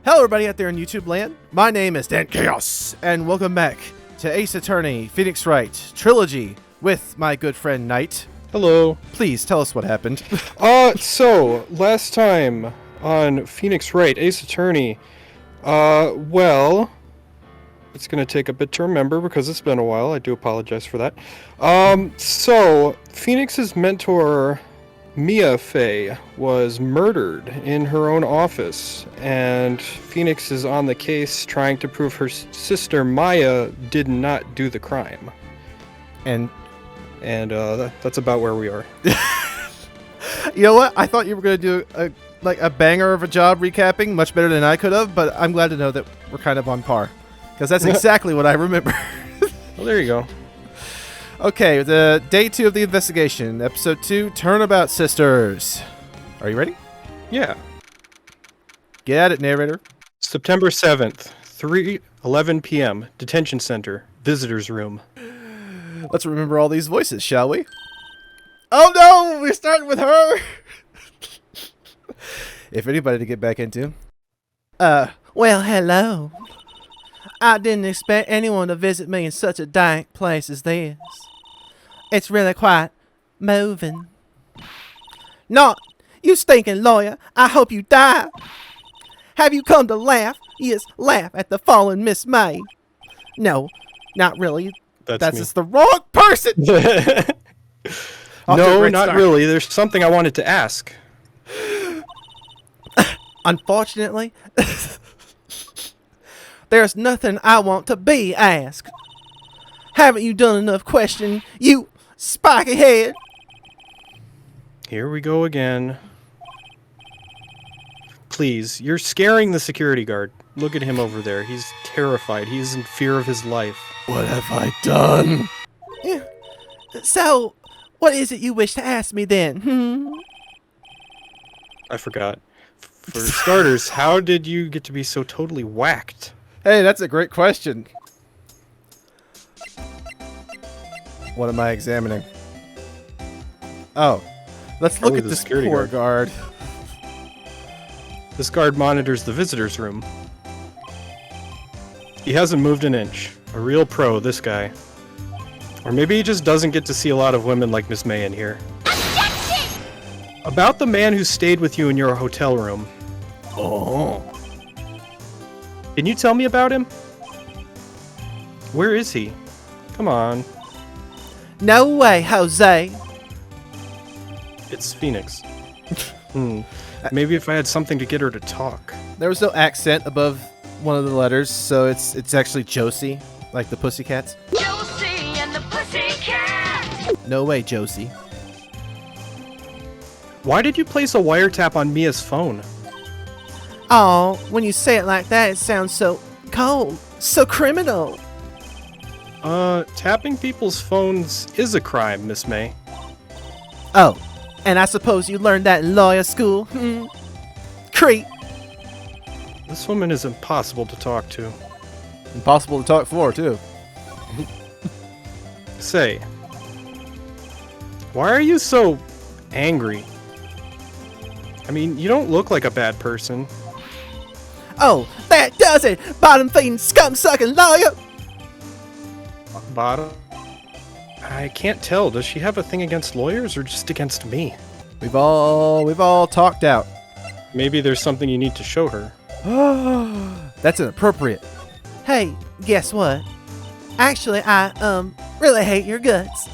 Hello everybody out there in YouTube land, my name is Dan Chaos, and welcome back to Ace Attorney, Phoenix Wright, Trilogy, with my good friend Knight. Hello. Please tell us what happened. So, last time on Phoenix Wright, Ace Attorney, well, it's gonna take a bit to remember because it's been a while, I do apologize for that. So, Phoenix's mentor, Mia Fey, was murdered in her own office, and Phoenix is on the case trying to prove her sister Maya did not do the crime. And that's about where we are. you know what? I thought you were going to do a banger of a job recapping, much better than I could have, but I'm glad to know that we're kind of on par, because that's exactly what I remember. Well, there you go. Okay, the day 2 of the investigation, episode 2, Turnabout Sisters. Are you ready? Yeah. Get at it, narrator. September 7th, 3:11 p.m., Detention Center, Visitors Room. Let's remember all these voices, shall we? Oh no, we're starting with her! If anybody to get back into. Well, hello. I didn't expect anyone to visit me in such a dank place as this. It's really quite moving. Not, you stinking lawyer, I hope you die. Have you come to laugh? Yes, laugh at the fallen Miss May. No, not really. That's me. just the wrong person! No, not really. There's something I wanted to ask. Unfortunately, there's nothing I want to be asked. Haven't you done enough questioning, you spiky head? Here we go again. Please, you're scaring the security guard. Look at him over there. He's terrified. He's in fear of his life. What have I done? Yeah. So, what is it you wish to ask me then? I forgot. For starters, how did you get to be so totally whacked? Hey, that's a great question. What am I examining? Oh, let's look at the this security poor guard. This guard monitors the visitors room. He hasn't moved an inch. A real pro, this guy. Or maybe he just doesn't get to see a lot of women like Miss May in here. Objection! About the man who stayed with you in your hotel room. Oh. Can you tell me about him? Where is he? Come on. No way, Jose. It's Phoenix. Maybe if I had something to get her to talk. There was no accent above one of the letters, so it's actually Josie, like the Pussycats. Josie and the Pussycats! No way, Josie. Why did you place a wiretap on Mia's phone? Oh, when you say it like that, it sounds so cold, so criminal. Tapping people's phones is a crime, Miss May. Oh, and I suppose you learned that in lawyer school? Creep. This woman is impossible to talk to. Impossible to talk for, too. Say, why are you so angry? I mean, you don't look like a bad person. Oh, that does it! Bottom-feeding, scum-sucking lawyer! Bottom? I can't tell. Does she have a thing against lawyers or just against me? We've all talked out. Maybe there's something you need to show her. That's inappropriate. Hey, guess what? Actually, I, really hate your guts.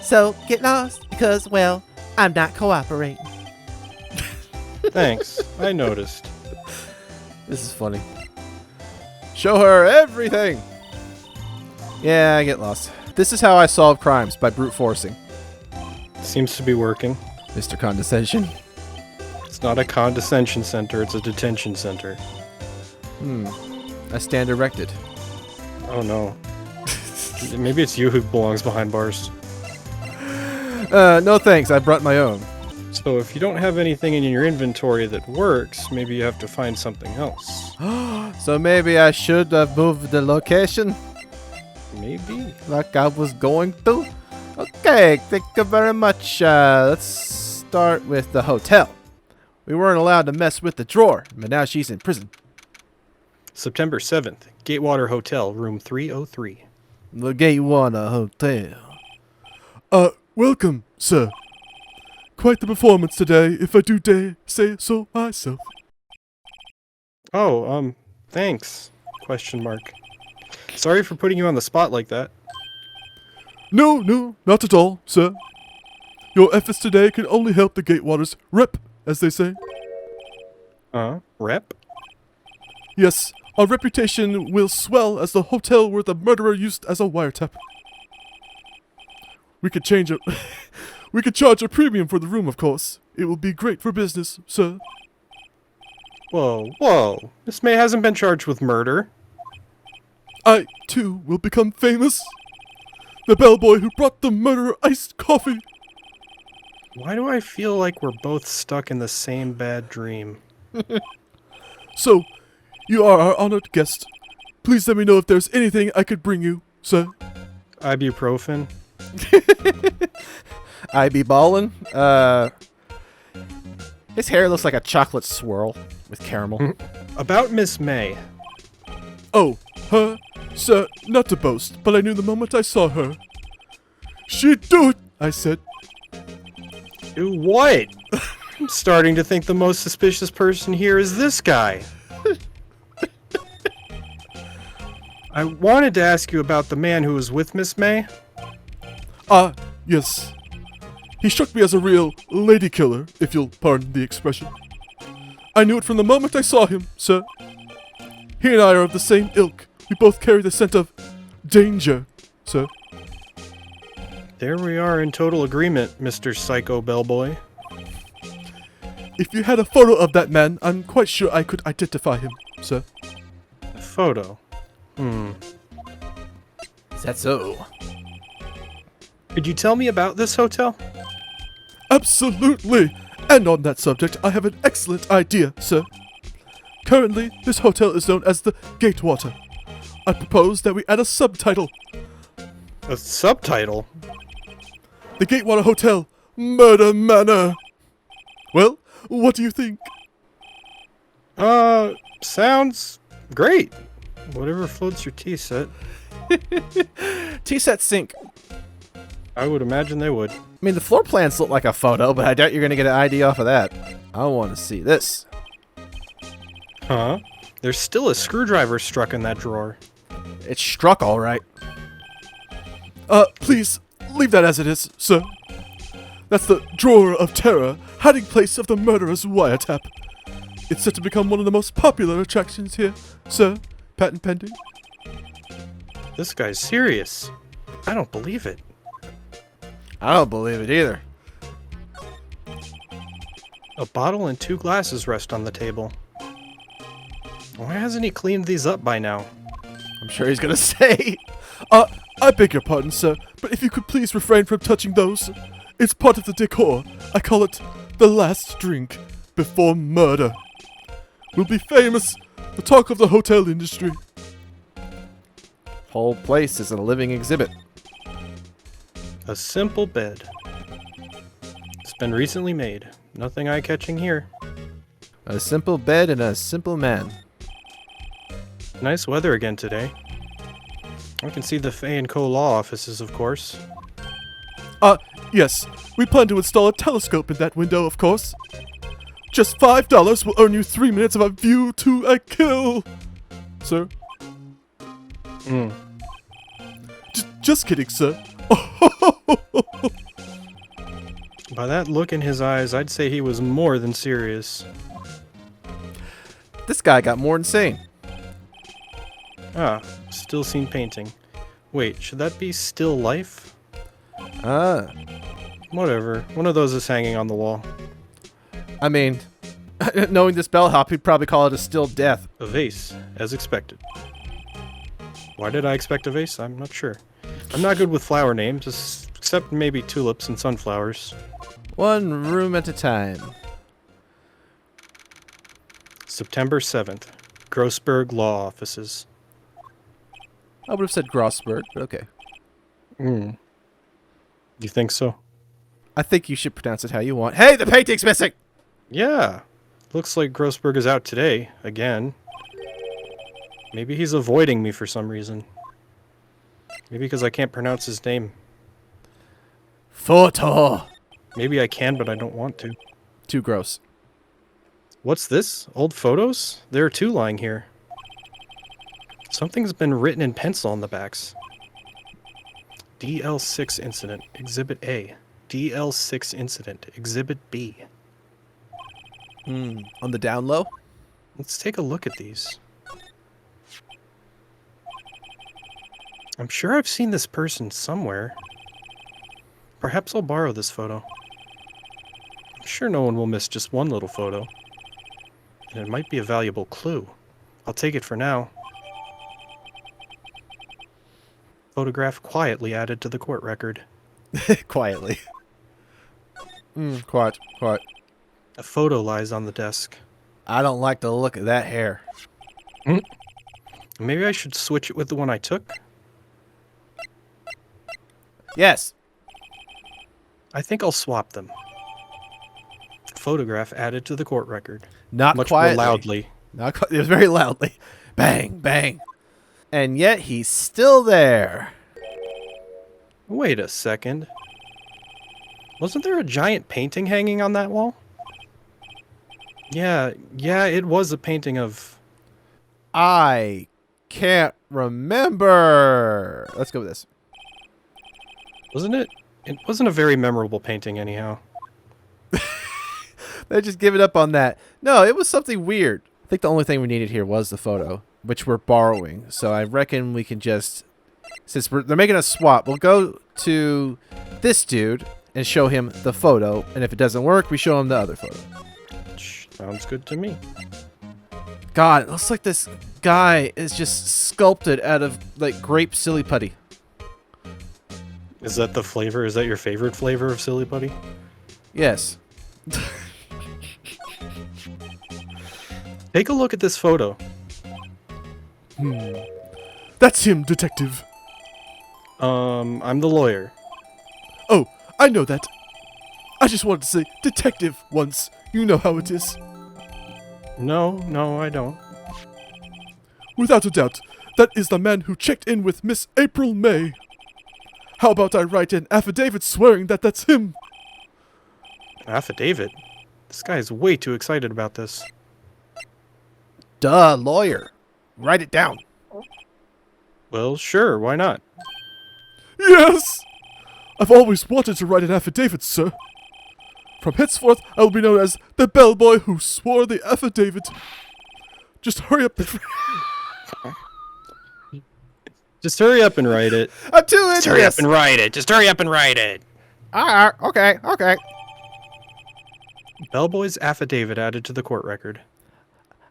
So, get lost, because, well, I'm not cooperating. Thanks. I noticed. This is funny. Show her everything! Yeah, I get lost. This is how I solve crimes, by brute forcing. Seems to be working. Mr. Condescension. It's not a condescension center, it's a detention center. I stand erected. Oh no. Maybe it's you who belongs behind bars. No thanks, I brought my own. So if you don't have anything in your inventory that works, maybe you have to find something else. So maybe I should have moved the location? Maybe. Like I was going to? Okay, thank you very much. Let's start with the hotel. We weren't allowed to mess with the drawer, but now she's in prison. September 7th, Gatewater Hotel, room 303. The Gatewater Hotel. Welcome, sir. Quite the performance today, if I do dare say so myself. Oh, thanks. Question mark. Sorry for putting you on the spot like that. No, not at all, sir. Your efforts today can only help the Gatewater's rep, as they say. Rep? Yes, our reputation will swell as the hotel where the murderer used as a wiretap. We could we could charge a premium for the room, of course. It will be great for business, sir. Whoa. Miss May hasn't been charged with murder. I, too, will become famous. The bellboy who brought the murderer iced coffee. Why do I feel like we're both stuck in the same bad dream? So, you are our honored guest. Please let me know if there's anything I could bring you, sir. Ibuprofen? I be ballin'. His hair looks like a chocolate swirl with caramel. About Miss May. Oh, her? Sir, not to boast, but I knew the moment I saw her. She'd do it, I said. Do what? I'm starting to think the most suspicious person here is this guy. I wanted to ask you about the man who was with Miss May. Yes. He struck me as a real lady killer, if you'll pardon the expression. I knew it from the moment I saw him, sir. He and I are of the same ilk. We both carry the scent of danger, sir. There we are in total agreement, Mr. Psycho Bellboy. If you had a photo of that man, I'm quite sure I could identify him, sir. A photo. Is that so? Could you tell me about this hotel? Absolutely! And on that subject, I have an excellent idea, sir. Currently, this hotel is known as the Gatewater. I propose that we add a subtitle. A subtitle? The Gatewater Hotel, Murder Manor. Well, what do you think? Sounds great. Whatever floats your tea set. T-set sink. I would imagine they would. I mean, the floor plans look like a photo, but I doubt you're going to get an ID off of that. I want to see this. Huh? There's still a screwdriver struck in that drawer. It's struck all right. Please, leave that as it is, sir. That's the Drawer of Terror, hiding place of the murderer's wiretap. It's set to become one of the most popular attractions here, sir. Patent pending. This guy's serious. I don't believe it. I don't believe it either. A bottle and 2 glasses rest on the table. Why hasn't he cleaned these up by now? I'm sure he's going to say. I beg your pardon, sir, but if you could please refrain from touching those. It's part of the decor. I call it the last drink before murder. We'll be famous, the talk of the hotel industry. Whole place is a living exhibit. A simple bed. It's been recently made. Nothing eye-catching here. A simple bed and a simple man. Nice weather again today. I can see the Fey & Co. law offices, of course. Yes, we plan to install a telescope in that window, of course. Just $5 will earn you 3 minutes of a view to a kill, sir. Just kidding, sir. By that look in his eyes, I'd say he was more than serious. This guy got more insane. Still seen painting. Wait, should that be still life? Whatever. One of those is hanging on the wall. I mean, knowing this bellhop, he'd probably call it a still death. A vase, as expected. Why did I expect a vase? I'm not sure. I'm not good with flower names, except maybe tulips and sunflowers. One room at a time. September 7th. Grossberg Law Offices. I would have said Grossberg, but okay. You think so? I think you should pronounce it how you want. Hey, the painting's missing! Yeah. Looks like Grossberg is out today, again. Maybe he's avoiding me for some reason. Maybe because I can't pronounce his name. Photo. Maybe I can, but I don't want to. Too gross. What's this? Old photos? There are 2 lying here. Something's been written in pencil on the backs. DL6 incident, Exhibit A. DL6 incident, Exhibit B. On the down low? Let's take a look at these. I'm sure I've seen this person somewhere. Perhaps I'll borrow this photo. I'm sure no one will miss just one little photo. And it might be a valuable clue. I'll take it for now. Photograph quietly added to the court record. Quietly. Quiet. A photo lies on the desk. I don't like the look of that hair. Maybe I should switch it with the one I took? Yes. I think I'll swap them. Photograph added to the court record. Not Much quietly. more loudly. It was very loudly. Bang, bang. And yet he's still there. Wait a second. Wasn't there a giant painting hanging on that wall? Yeah, it was a painting of... I can't remember. Let's go with this. Wasn't it? It wasn't a very memorable painting anyhow. They just give it up on that. No, it was something weird. I think the only thing we needed here was the photo, which we're borrowing. So I reckon we can just... Since they're making a swap, we'll go to this dude and show him the photo. And if it doesn't work, we show him the other photo. Sounds good to me. God, it looks like this guy is just sculpted out of, like, grape silly putty. Is that the flavor? Is that your favorite flavor of Silly Putty? Yes. Take a look at this photo. That's him, detective. I'm the lawyer. Oh, I know that. I just wanted to say detective once. You know how it is. No, I don't. Without a doubt, that is the man who checked in with Miss April May. How about I write an affidavit swearing that that's him? Affidavit? This guy is way too excited about this. Duh, lawyer. Write it down. Well, sure, why not? Yes! I've always wanted to write an affidavit, sir. From henceforth, I will be known as the bellboy who swore the affidavit. Just hurry up. Just hurry up and write it. I'm too into Just hurry up this. and write it. Just hurry up and write it. Okay. Bellboy's affidavit added to the court record.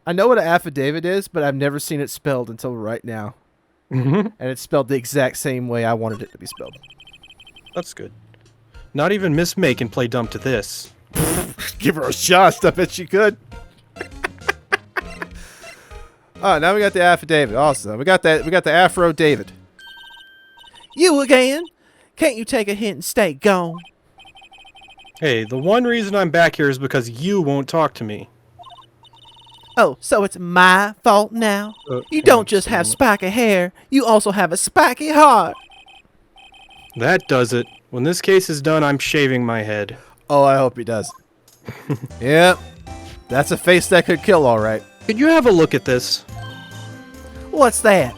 I know what an affidavit is, but I've never seen it spelled until right now. Mm-hmm. And it's spelled the exact same way I wanted it to be spelled. That's good. Not even Miss May can play dumb to this. Give her a shot. I bet she could. Oh, now we got the affidavit. Awesome. We got the Afro David. You again? Can't you take a hint and stay gone? Hey, the one reason I'm back here is because you won't talk to me. Oh, so it's my fault now? You don't just have spiky hair. You also have a spiky heart. That does it. When this case is done, I'm shaving my head. Oh, I hope he does. Yep. That's a face that could kill, all right. Could you have a look at this? What's that?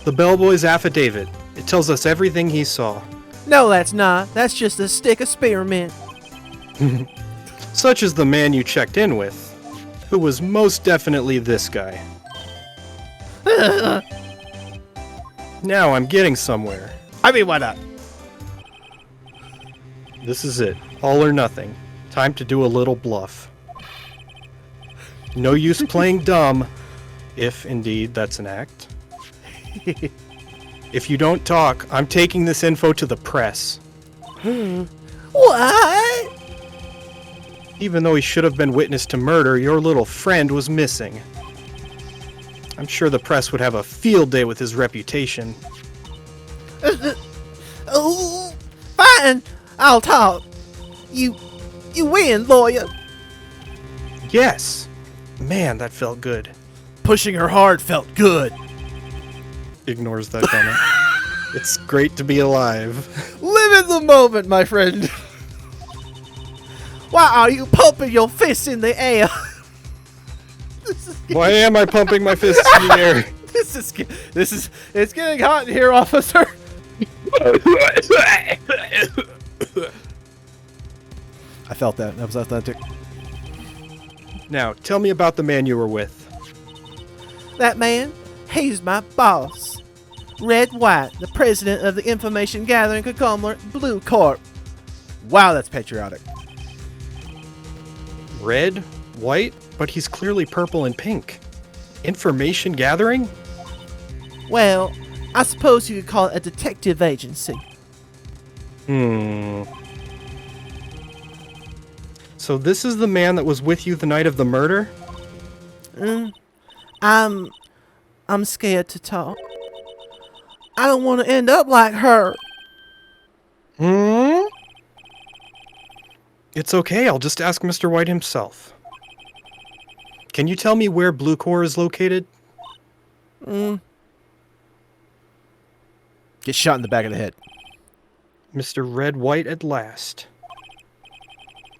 The bellboy's affidavit. It tells us everything he saw. No, that's not. That's just a stick of spearmint. Such as the man you checked in with, who was most definitely this guy. Now I'm getting somewhere. I mean, why not? This is it. All or nothing. Time to do a little bluff. No use playing dumb, if indeed that's an act. If you don't talk, I'm taking this info to the press. What? Even though he should have been witness to murder, your little friend was missing. I'm sure the press would have a field day with his reputation. Oh, fine. I'll talk. You win, lawyer. Yes! Man, that felt good. Pushing her hard felt good. Ignores that comment. It's great to be alive. Live in the moment, my friend. Why are you pumping your fists in the air? Why am I pumping my fists in the air? It's getting hot in here, officer. I felt that. That was authentic. Now, tell me about the man you were with. That man, he's my boss. Red White, the president of the information gathering conglomerate Blue Corp. Wow, that's patriotic. Red? White? But he's clearly purple and pink. Information gathering? Well, I suppose you could call it a detective agency. So this is the man that was with you the night of the murder? I'm scared to talk. I don't want to end up like her. It's okay, I'll just ask Mr. White himself. Can you tell me where Blue Corps is located? Get shot in the back of the head. Mr. Red White at last.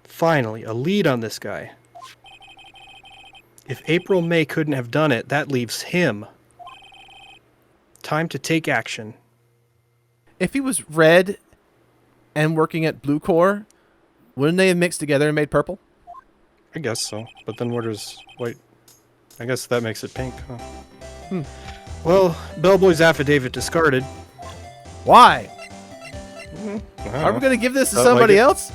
Finally, a lead on this guy. If April May couldn't have done it, that leaves him. Time to take action. If he was red and working at Blue Corps, wouldn't they have mixed together and made purple? I guess so. But then where does white... I guess that makes it pink, huh? Well, Bellboy's affidavit discarded. Why? I Are we going to give this to Felt like somebody it. else?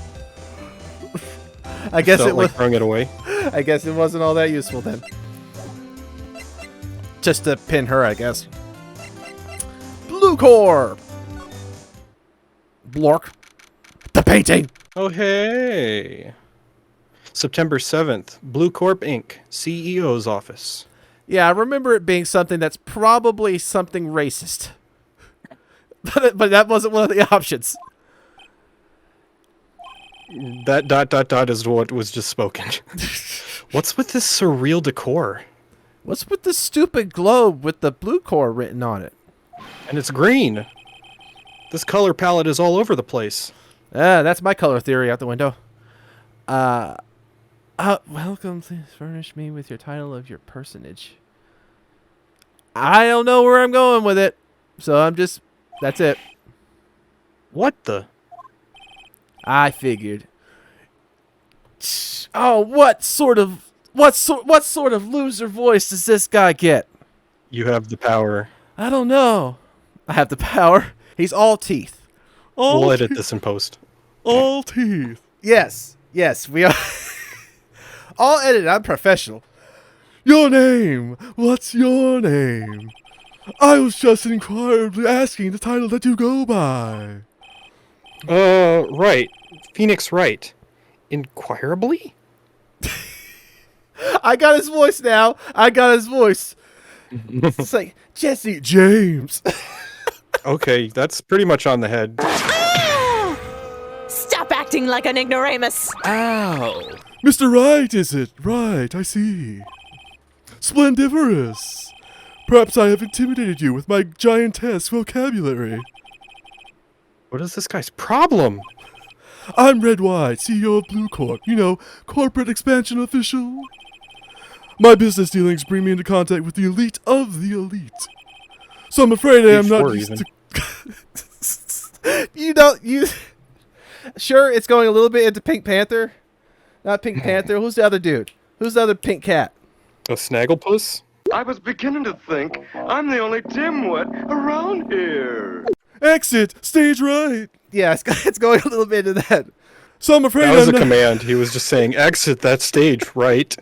I guess Felt it was. like throwing it away. I guess it wasn't all that useful then. Just to pin her, I guess. Blue Corps. Blork. The painting. Oh, hey. September 7th, Blue Corp Inc., CEO's office. Yeah, I remember it being something that's probably something racist. But that wasn't one of the options. That ... is what was just spoken. What's with this surreal decor? What's with the stupid globe with the Blue Corps written on it? And it's green. This color palette is all over the place. That's my color theory out the window. Welcome, please furnish me with your title of your personage. I don't know where I'm going with it, so that's it. What the? I figured. Oh, what sort of loser voice does this guy get? You have the power. I don't know. I have the power. He's all teeth. We'll edit this in post. All teeth. Yes, we are. All edited. I'm professional. Your name. What's your name? I was just inquiringly asking the title that you go by. Right. Phoenix Wright. Inquirably? I got his voice now. It's like Jesse James. Okay, that's pretty much on the head. Stop acting like an ignoramus. Ow. Mr. Wright, is it? Right, I see. Splendiferous. Perhaps I have intimidated you with my giantesque vocabulary. What is this guy's problem? I'm Red White, CEO of Blue Corp. You know, corporate expansion official. My business dealings bring me into contact with the elite of the elite. So I'm afraid I am not used to... You Sure, it's going a little bit into Pink Panther. Not Pink Panther. Who's the other dude? Who's the other pink cat? A snagglepuss? I was beginning to think I'm the only dimwit around here. Exit, stage right. Yeah, it's going a little bit into that. So I'm afraid That was I'm a not... command. He was just saying, exit that stage, right?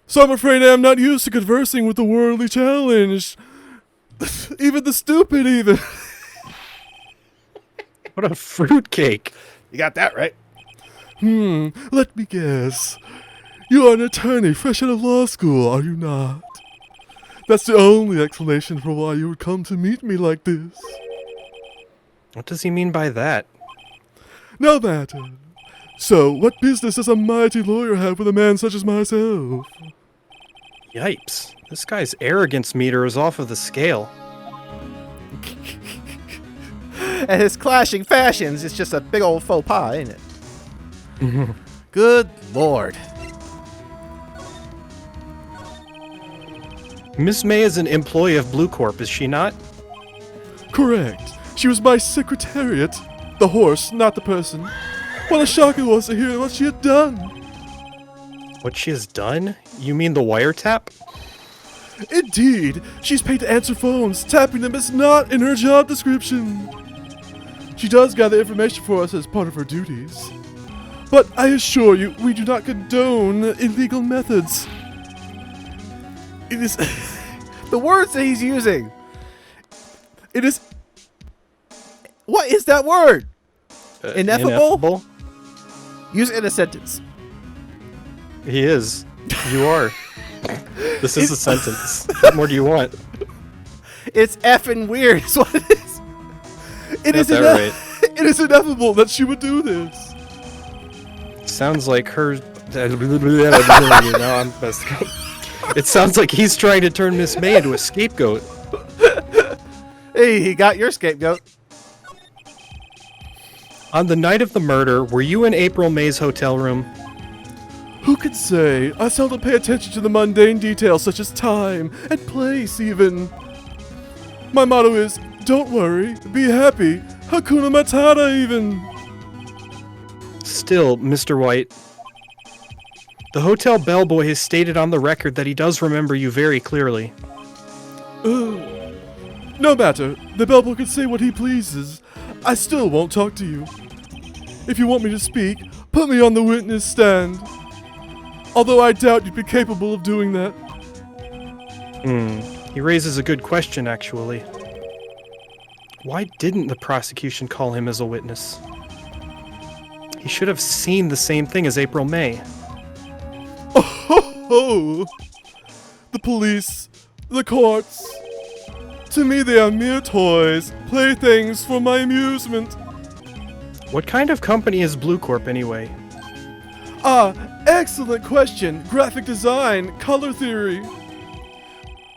So I'm afraid I am not used to conversing with the worldly challenged. Even the stupid, even. What a fruitcake. You got that right. Let me guess. You are an attorney fresh out of law school, are you not? That's the only explanation for why you would come to meet me like this. What does he mean by that? No matter. So, what business does a mighty lawyer have with a man such as myself? Yipes. This guy's arrogance meter is off of the scale. And his clashing fashions is just a big old faux pas, ain't it? Good lord. Miss May is an employee of Blue Corp, is she not? Correct. She was my secretariat. The horse, not the person. What a shock it was to hear what she had done. What she has done? You mean the wiretap? Indeed, she's paid to answer phones. Tapping them is not in her job description. She does gather information for us as part of her duties. But I assure you, we do not condone illegal methods. It is... The words that he's using. It is... What is that word? Ineffable? Ineffable? Use it in a sentence. He is. You are. This is a sentence. What more do you want? It's effing weird is what it is. It is, Got that right. it is ineffable that she would do this. Sounds like her... No, I'm best. It sounds like he's trying to turn Miss May into a scapegoat. Hey, he got your scapegoat. On the night of the murder, were you in April May's hotel room? Who could say? I seldom pay attention to the mundane details such as time and place even. My motto is, don't worry, be happy, Hakuna Matata even. Still, Mr. White, the hotel bellboy has stated on the record that he does remember you very clearly. No matter, the bellboy can say what he pleases. I still won't talk to you. If you want me to speak, put me on the witness stand. Although I doubt you'd be capable of doing that. He raises a good question, actually. Why didn't the prosecution call him as a witness? He should have seen the same thing as April May. Oh, the police, the courts. To me, they are mere toys, playthings for my amusement. What kind of company is Blue Corp anyway? Ah, excellent question. Graphic design, color theory.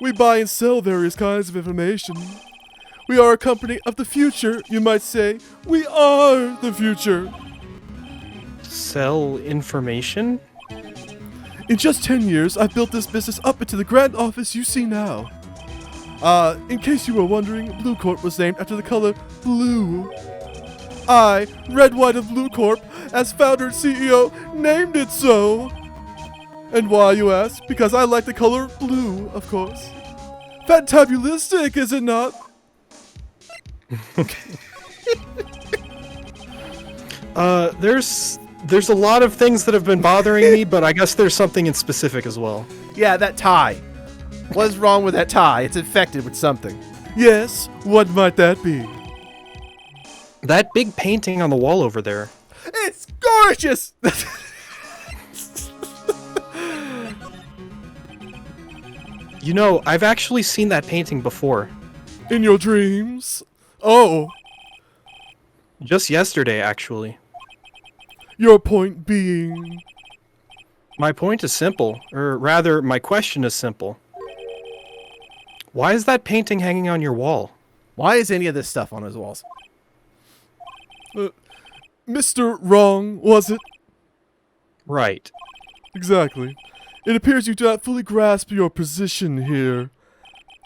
We buy and sell various kinds of information. We are a company of the future, you might say. We are the future. Sell information? In just 10 years, I've built this business up into the grand office you see now. In case you were wondering, Blue Corp was named after the color blue. I, Red, White, and Blue Corp, as founder and CEO, named it so. And why, you ask? Because I like the color blue, of course. Fantabulistic, is it not? There's a lot of things that have been bothering me, but I guess there's something in specific as well. Yeah, that tie. What is wrong with that tie? It's infected with something. Yes, what might that be? That big painting on the wall over there. It's gorgeous! You know, I've actually seen that painting before. In your dreams? Oh, Just yesterday, actually. your point being... My point is simple, or rather, my question is simple. Why is that painting hanging on your wall? Why is any of this stuff on his walls? Mr. Wrong, was it? Right. Exactly. It appears you do not fully grasp your position here.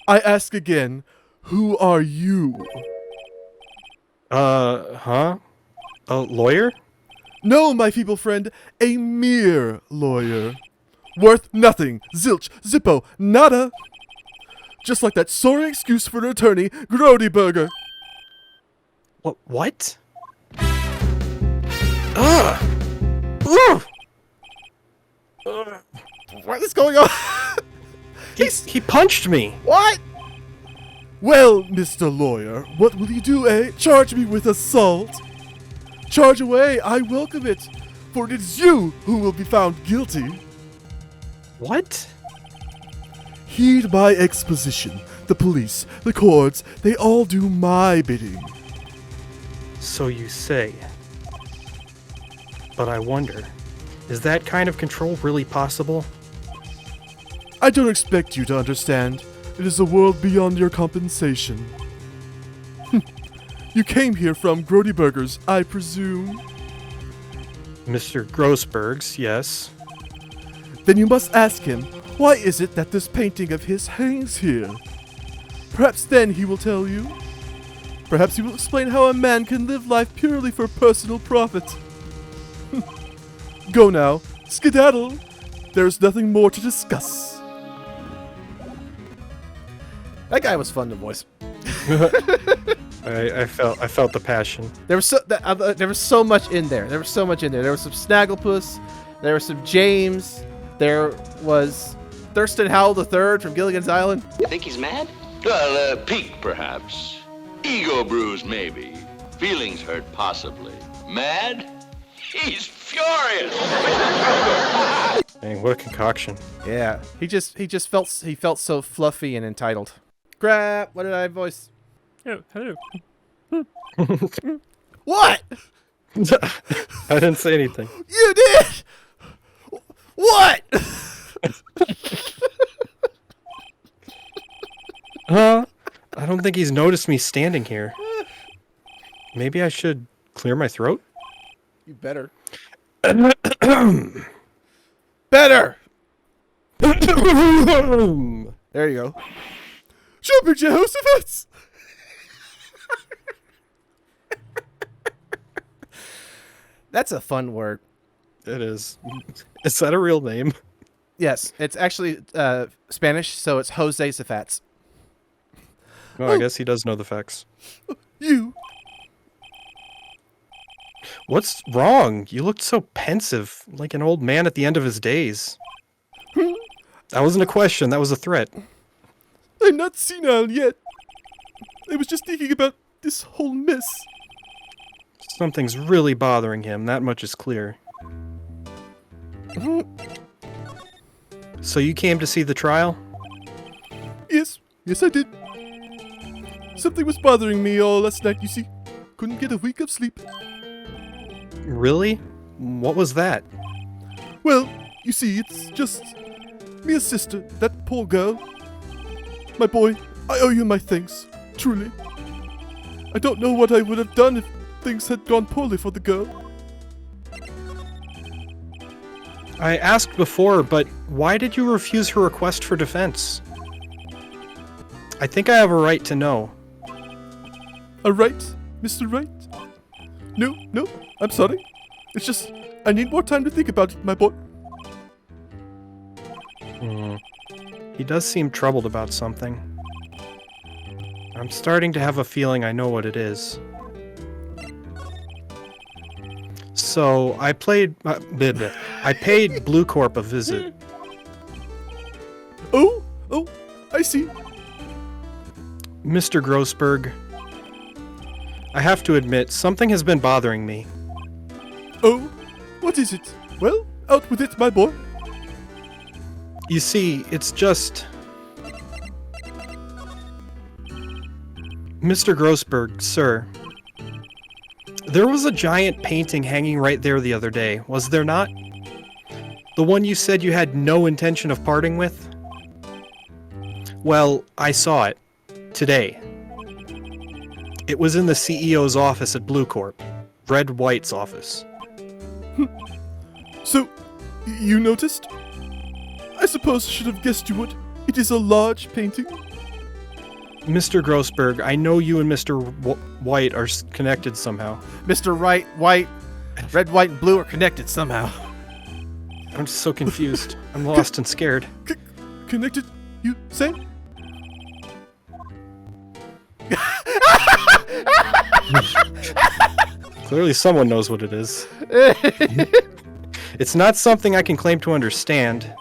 I ask again, who are you? Huh? A lawyer? No, my feeble friend, a mere lawyer. Worth nothing, zilch, zippo, nada. Just like that soaring excuse for an attorney, Grody Burger. What? Ugh! Ugh! What is going on? He punched me! What? Well, Mr. Lawyer, what will you do, eh? Charge me with assault? Charge away, I welcome it, for it is you who will be found guilty. What? Heed my exposition. The police, the courts, they all do my bidding. So you say. But I wonder, is that kind of control really possible? I don't expect you to understand. It is a world beyond your compensation. You came here from Grody Burgers, I presume. Mr. Grossberg's, yes. Then you must ask him, why is it that this painting of his hangs here? Perhaps then he will tell you. Perhaps he will explain how a man can live life purely for personal profit. Go now, skedaddle. There's nothing more to discuss. That guy was fun to voice. I felt the passion. There was so much in there. There was so much in there. There was some Snagglepuss. There was some James. There was Thurston Howell III from Gilligan's Island. You think he's mad? Well, pique, perhaps. Ego bruise, maybe. Feelings hurt, possibly. Mad? He's furious! Dang, what a concoction. Yeah, he felt so fluffy and entitled. Crap! What did I voice? Oh, hello. What? I didn't say anything. You did. What? I don't think he's noticed me standing here. Maybe I should clear my throat? You better. Better. There you go. Jumping Jehoshaphat! That's a fun word. It is. Is that a real name? Yes, it's actually Spanish, so it's Jose Safats. Well, I guess he does know the facts. You! What's wrong? You looked so pensive, like an old man at the end of his days. That wasn't a question, that was a threat. I'm not senile yet. I was just thinking about this whole mess. Something's really bothering him, that much is clear. So you came to see the trial? Yes, I did. Something was bothering me all last night, you see. Couldn't get a wink of sleep. Really? What was that? Well, you see, it's just Mia's sister, that poor girl. My boy, I owe you my thanks, truly. I don't know what I would have done if things had gone poorly for the girl. I asked before, but why did you refuse her request for defense? I think I have a right to know. A right, Mr. Wright? No, I'm sorry. It's just, I need more time to think about it, my boy. He does seem troubled about something. I'm starting to have a feeling I know what it is. So, I paid Blue Corp a visit. Oh, I see. Mr. Grossberg, I have to admit, something has been bothering me. Oh, what is it? Well, out with it, my boy. You see, it's just... Mr. Grossberg, sir. There was a giant painting hanging right there the other day, was there not? The one you said you had no intention of parting with? Well, I saw it. Today. It was in the CEO's office at Blue Corp. Red White's office. So, you noticed? I suppose I should have guessed you would. It is a large painting. Mr. Grossberg, I know you and Mr. White are connected somehow. Mr. Wright, White, red, white, and blue are connected somehow. I'm just so confused. I'm lost and scared. Connected, you say? Clearly someone knows what it is. It's not something I can claim to understand.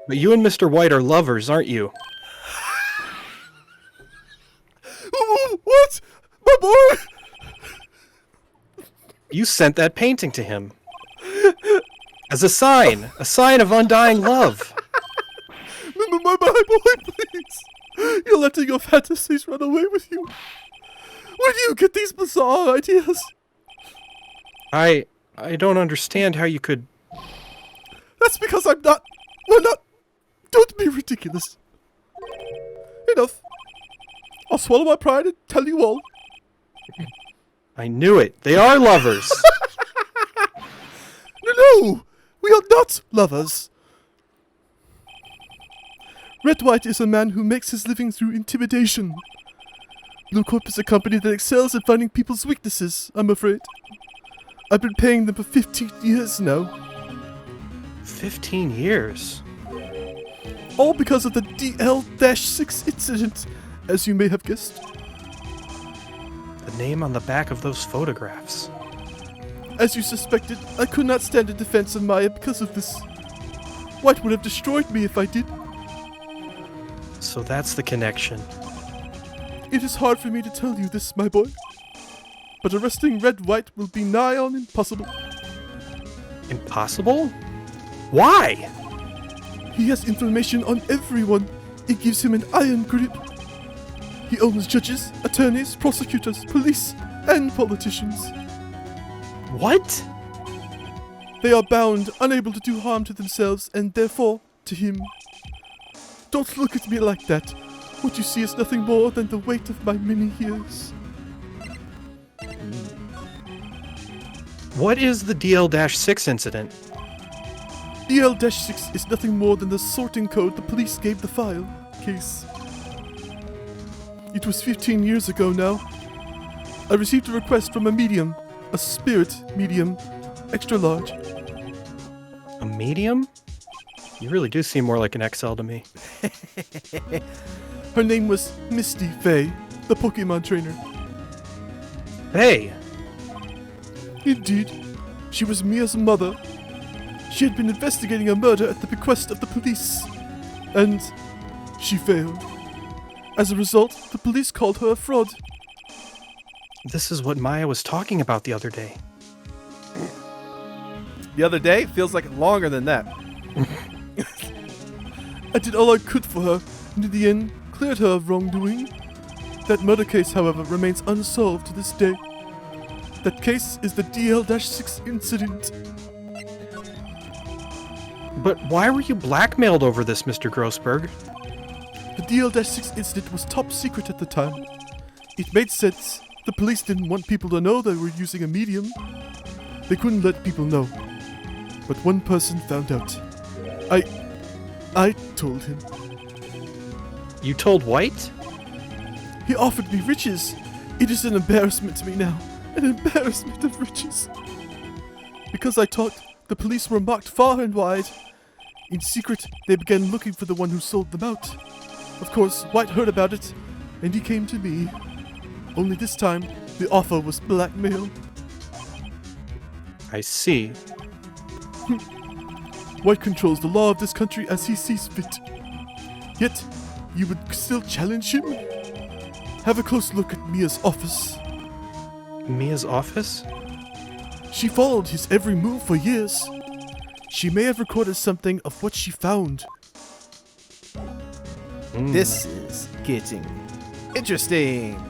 But you and Mr. White are lovers, aren't you? What? My boy? You sent that painting to him. As a sign of undying love. My boy, please. You're letting your fantasies run away with you. Where do you get these bizarre ideas? I don't understand how you could... That's because we're not Don't be ridiculous. Enough. I'll swallow my pride and tell you all. I knew it. They are lovers. No, we are not lovers. Red White is a man who makes his living through intimidation. Blue Corp is a company that excels at finding people's weaknesses, I'm afraid. I've been paying them for 15 years now. 15 years? All because of the DL-6 incident, as you may have guessed. The name on the back of those photographs. As you suspected, I could not stand in defense of Maya because of this. White would have destroyed me if I did. So that's the connection. It is hard for me to tell you this, my boy. But arresting Red White will be nigh on impossible. Impossible? Why? He has information on everyone. It gives him an iron grip. He owns judges, attorneys, prosecutors, police, and politicians. What? They are bound, unable to do harm to themselves, and therefore, to him. Don't look at me like that. What you see is nothing more than the weight of my many years. What is the DL-6 incident? DL-6 is nothing more than the sorting code the police gave the file case. It was 15 years ago now. I received a request from a medium, a spirit medium, extra large. A medium? You really do seem more like an XL to me. Her name was Misty Fey, the Pokémon trainer. Hey! Indeed, she was Mia's mother. She had been investigating a murder at the bequest of the police, and she failed. As a result, the police called her a fraud. This is what Maya was talking about the other day. The other day feels like longer than that. I did all I could for her, and in the end, cleared her of wrongdoing. That murder case, however, remains unsolved to this day. That case is the DL-6 incident. But why were you blackmailed over this, Mr. Grossberg? The DL-6 incident was top secret at the time. It made sense. The police didn't want people to know they were using a medium. They couldn't let people know. But one person found out. I told him. You told White? He offered me riches. It is an embarrassment to me now. An embarrassment of riches. Because I talked, the police were marked far and wide. In secret, they began looking for the one who sold them out. Of course, White heard about it, and he came to me. Only this time, the offer was blackmail. I see. White controls the law of this country as he sees fit. Yet, you would still challenge him? Have a close look at Mia's office. Mia's office? She followed his every move for years. She may have recorded something of what she found. This is getting interesting.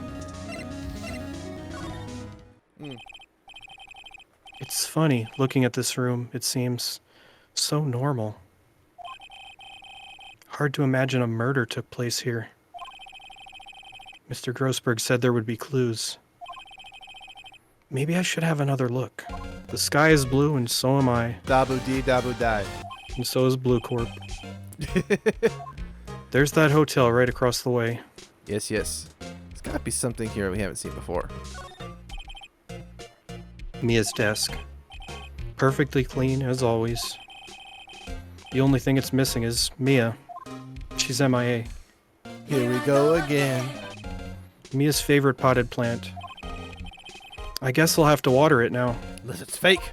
It's funny, looking at this room, it seems so normal. Hard to imagine a murder took place here. Mr. Grossberg said there would be clues. Maybe I should have another look. The sky is blue and so am I. Dabu dee dabu die. And so is Blue Corp. There's that hotel right across the way. Yes. There's gotta be something here we haven't seen before. Mia's desk. Perfectly clean, as always. The only thing it's missing is Mia. She's MIA. Here we go again. Mia's favorite potted plant. I guess I'll have to water it now. Listen, it's fake.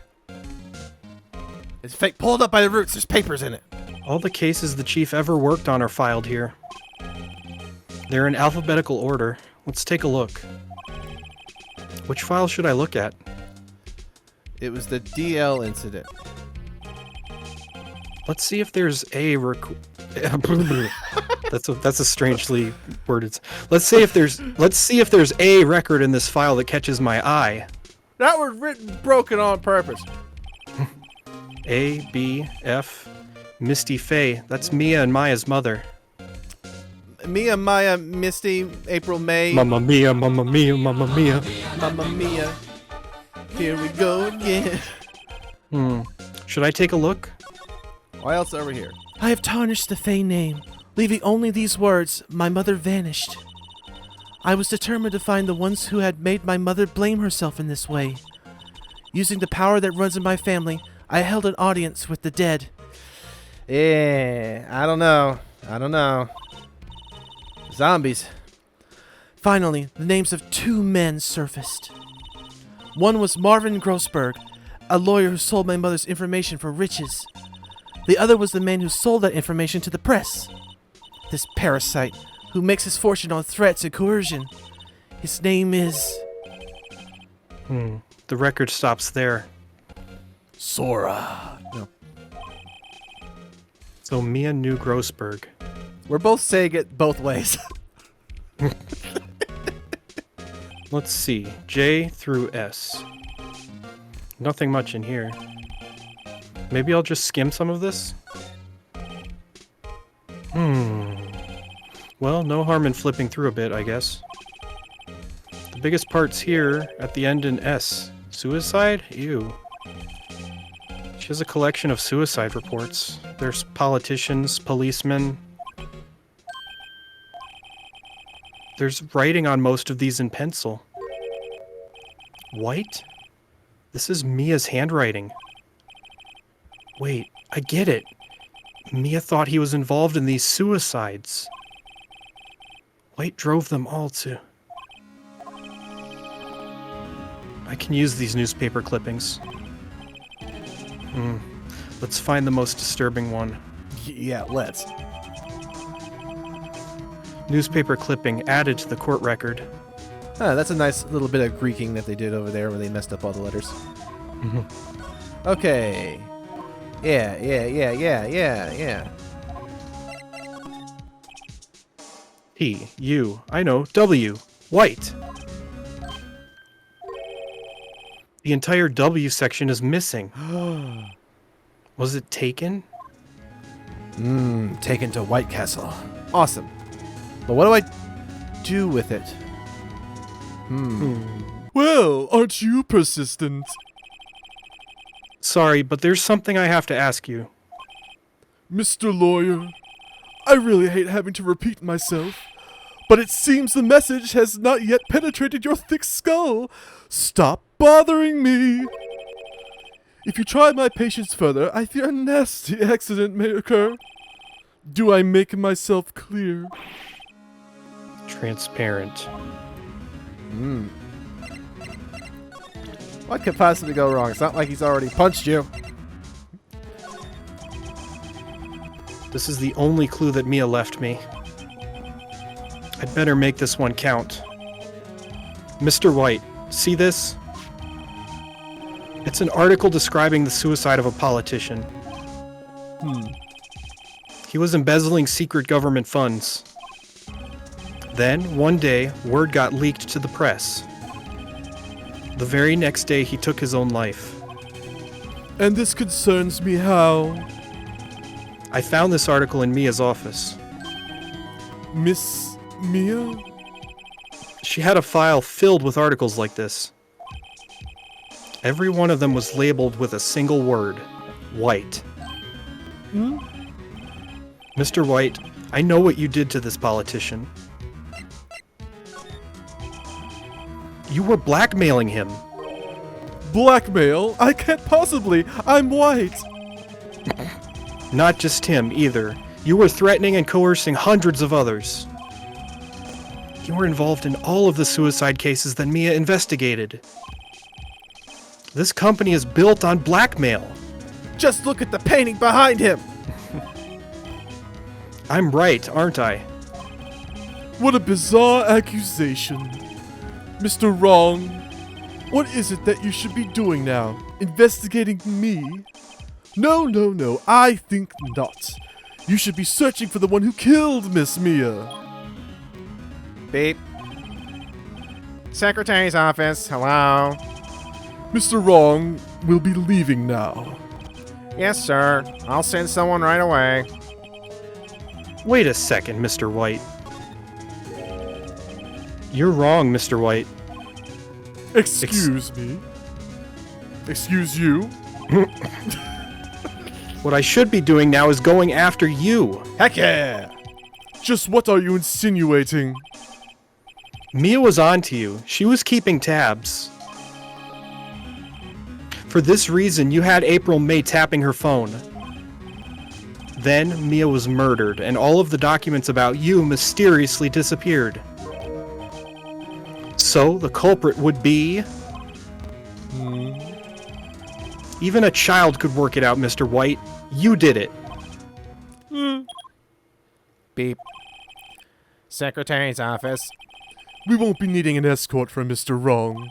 It's fake. Pull it up by the roots. There's papers in it. All the cases the chief ever worked on are filed here. They're in alphabetical order. Let's take a look. Which file should I look at? It was the DL incident. Let's see if there's a that's a strangely worded. Let's see if there's a record in this file that catches my eye. That was written broken on purpose. A, B, F, Misty Fey, that's Mia and Maya's mother. Mia, Maya, Misty, April, May. Mamma mia, mamma mia, mamma mia. Mamma Mia. Here we go again. Should I take a look? What else over here? I have tarnished the Fey name, leaving only these words, my mother vanished. I was determined to find the ones who had made my mother blame herself in this way. Using the power that runs in my family, I held an audience with the dead. I don't know. Zombies. Finally, the names of 2 men surfaced. One was Marvin Grossberg, a lawyer who sold my mother's information for riches. The other was the man who sold that information to the press. This parasite, who makes his fortune on threats and coercion. His name is... The record stops there. Sora. No. So Mia knew Grossberg. We're both saying it both ways. Let's see. J through S. Nothing much in here. Maybe I'll just skim some of this? Well, no harm in flipping through a bit, I guess. The biggest part's here, at the end in S. Suicide? Ew. She has a collection of suicide reports. There's politicians, policemen. There's writing on most of these in pencil. White? This is Mia's handwriting. Wait, I get it. Mia thought he was involved in these suicides. White drove them all to... I can use these newspaper clippings. Let's find the most disturbing one. Yeah, let's. Newspaper clipping added to the court record. That's a nice little bit of Greeking that they did over there where they messed up all the letters. Okay. Yeah. P, U, I know, W, white. The entire W section is missing. Was it taken? Taken to White Castle. Awesome. But what do I do with it? Well, aren't you persistent? Sorry, but there's something I have to ask you. Mr. Lawyer, I really hate having to repeat myself, but it seems the message has not yet penetrated your thick skull. Stop bothering me. If you try my patience further, I fear a nasty accident may occur. Do I make myself clear? Transparent. What could possibly go wrong? It's not like he's already punched you. This is the only clue that Mia left me. I'd better make this one count. Mr. White, see this? It's an article describing the suicide of a politician. He was embezzling secret government funds. Then, one day, word got leaked to the press. The very next day, he took his own life. And this concerns me how? I found this article in Mia's office. Miss Mia? She had a file filled with articles like this. Every one of them was labeled with a single word, white. Mr. White, I know what you did to this politician. You were blackmailing him. Blackmail? I can't possibly. I'm white. Not just him, either. You were threatening and coercing hundreds of others. You were involved in all of the suicide cases that Mia investigated. This company is built on blackmail. Just look at the painting behind him. I'm right, aren't I? What a bizarre accusation. Mr. Wrong, what is it that you should be doing now? Investigating me? No, I think not. You should be searching for the one who killed Miss Mia. Beep. Secretary's office. Hello. Mr. Wrong will be leaving now. Yes, sir. I'll send someone right away. Wait a second, Mr. White. You're wrong, Mr. White. Excuse me. Excuse you? What I should be doing now is going after you. Heck yeah! Just what are you insinuating? Mia was on to you. She was keeping tabs. For this reason, you had April May tapping her phone. Then, Mia was murdered, and all of the documents about you mysteriously disappeared. So, the culprit would be... Even a child could work it out, Mr. White. You did it. Beep. Secretary's office. We won't be needing an escort from Mr. Wrong.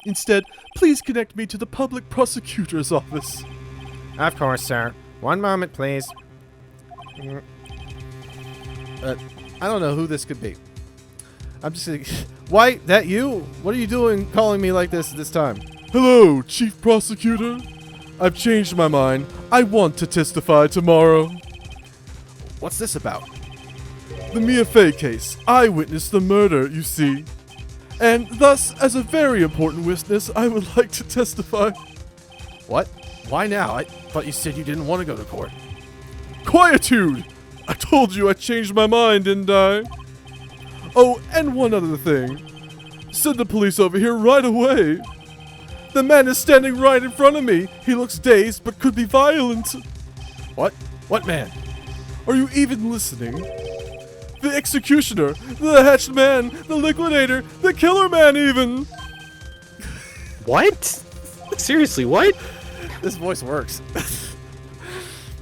Instead, please connect me to the public prosecutor's office. Of course, sir. One moment, please. I don't know who this could be. I'm just like, White, that you? What are you doing calling me like this time? Hello, Chief Prosecutor. I've changed my mind. I want to testify tomorrow. What's this about? The Mia Fey case. I witnessed the murder, you see. And thus, as a very important witness, I would like to testify. What? Why now? I thought you said you didn't want to go to court. Quietude! I told you I changed my mind, didn't I? Oh, and one other thing. Send the police over here right away. The man is standing right in front of me. He looks dazed, but could be violent. What? What man? Are you even listening? The executioner, the hatched man, the liquidator, the killer man even. What? Seriously, what? This voice works.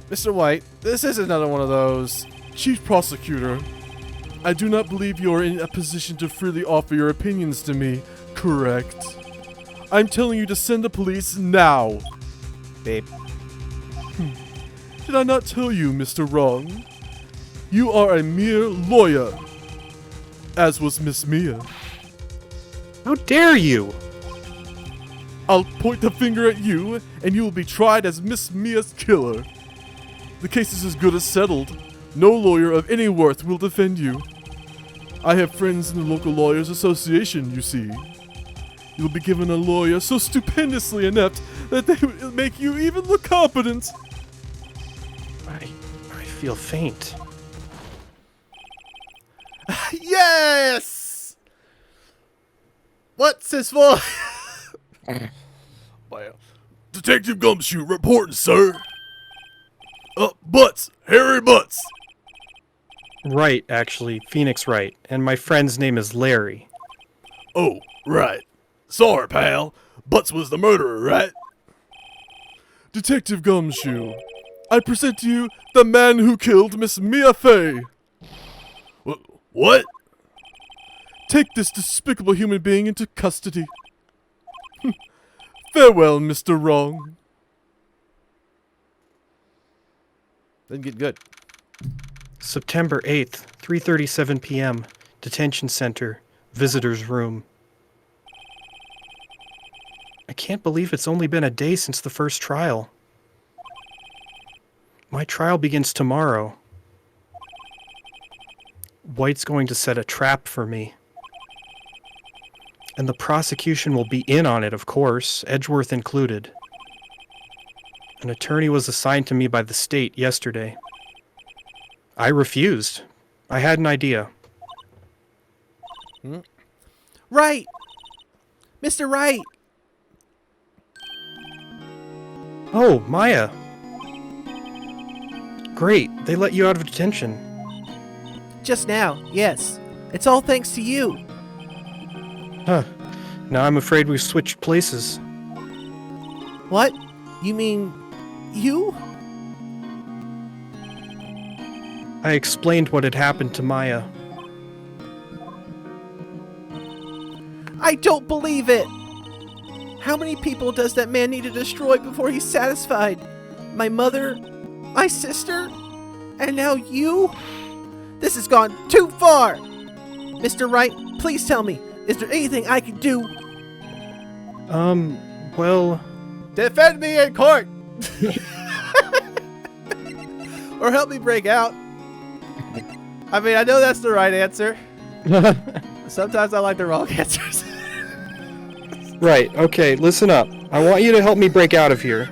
Mr. White, this is another one of those. Chief Prosecutor, I do not believe you are in a position to freely offer your opinions to me, correct? I'm telling you to send the police now. Babe. Did I not tell you, Mr. Wrong? You are a mere lawyer, as was Miss Mia. How dare you? I'll point the finger at you, and you will be tried as Miss Mia's killer. The case is as good as settled. No lawyer of any worth will defend you. I have friends in the local lawyers association, you see. You'll be given a lawyer so stupendously inept that they will make you even look competent. I feel faint. Yes! What's his voice? Well, Detective Gumshoe reporting, sir. Butts. Harry Butts. Right, actually, Phoenix Wright, and my friend's name is Larry. Oh, right. Sorry, pal. Butts was the murderer, right? Detective Gumshoe, I present to you the man who killed Miss Mia Fey. What? Take this despicable human being into custody. Farewell, Mr. Wrong. Didn't get good. September 8th, 3:37 p.m. Detention Center, Visitor's Room. I can't believe it's only been a day since the first trial. My trial begins tomorrow. White's going to set a trap for me. And the prosecution will be in on it, of course, Edgeworth included. An attorney was assigned to me by the state yesterday. I refused. I had an idea. Right! Mr. Wright! Oh, Maya. Great, they let you out of detention. Just now, yes. It's all thanks to you. Huh. Now I'm afraid we've switched places. What? You mean... you? I explained what had happened to Maya. I don't believe it! How many people does that man need to destroy before he's satisfied? My mother? My sister? And now you? This has gone too far! Mr. Wright, please tell me, is there anything I can do? Well... Defend me in court! Or help me break out. I mean, I know that's the right answer. Sometimes I like the wrong answers. Right, okay, listen up. I want you to help me break out of here.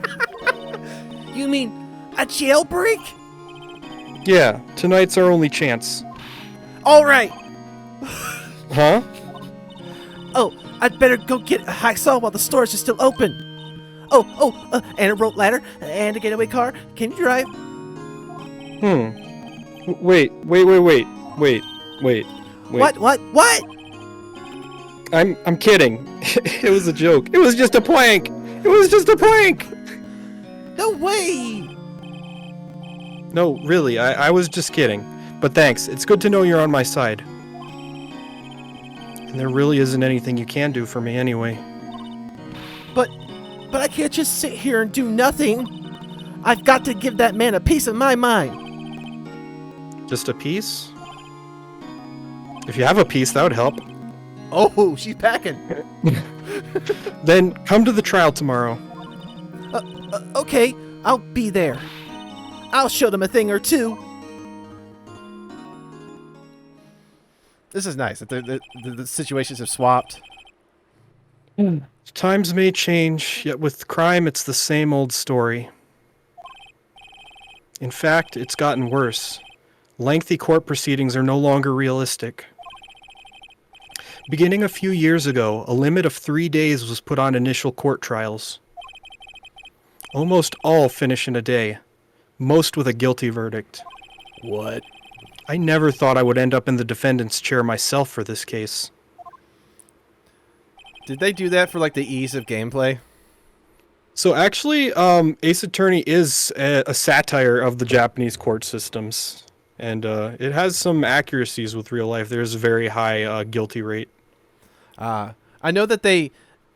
You mean a jailbreak? Yeah, tonight's our only chance. All right. Huh? Oh, I'd better go get a hacksaw while the stores are still open. And a rope ladder and a getaway car. Can you drive? Wait. What? I'm kidding. It was a joke. It was just a prank. No way. No, really, I was just kidding. But thanks. It's good to know you're on my side. And there really isn't anything you can do for me anyway. But I can't just sit here and do nothing. I've got to give that man a piece of my mind. Just a piece? If you have a piece, that would help. Oh, she's packing. Then come to the trial tomorrow. Okay, I'll be there. I'll show them a thing or two. This is nice. The situations have swapped. Times may change, yet with crime it's the same old story. In fact, it's gotten worse. Lengthy court proceedings are no longer realistic. Beginning a few years ago, a limit of 3 days was put on initial court trials. Almost all finish in a day, most with a guilty verdict. What? I never thought I would end up in the defendant's chair myself for this case. Did they do that for like the ease of gameplay? So actually, Ace Attorney is a satire of the Japanese court systems. And it has some accuracies with real life. There's a very high guilty rate. I know that they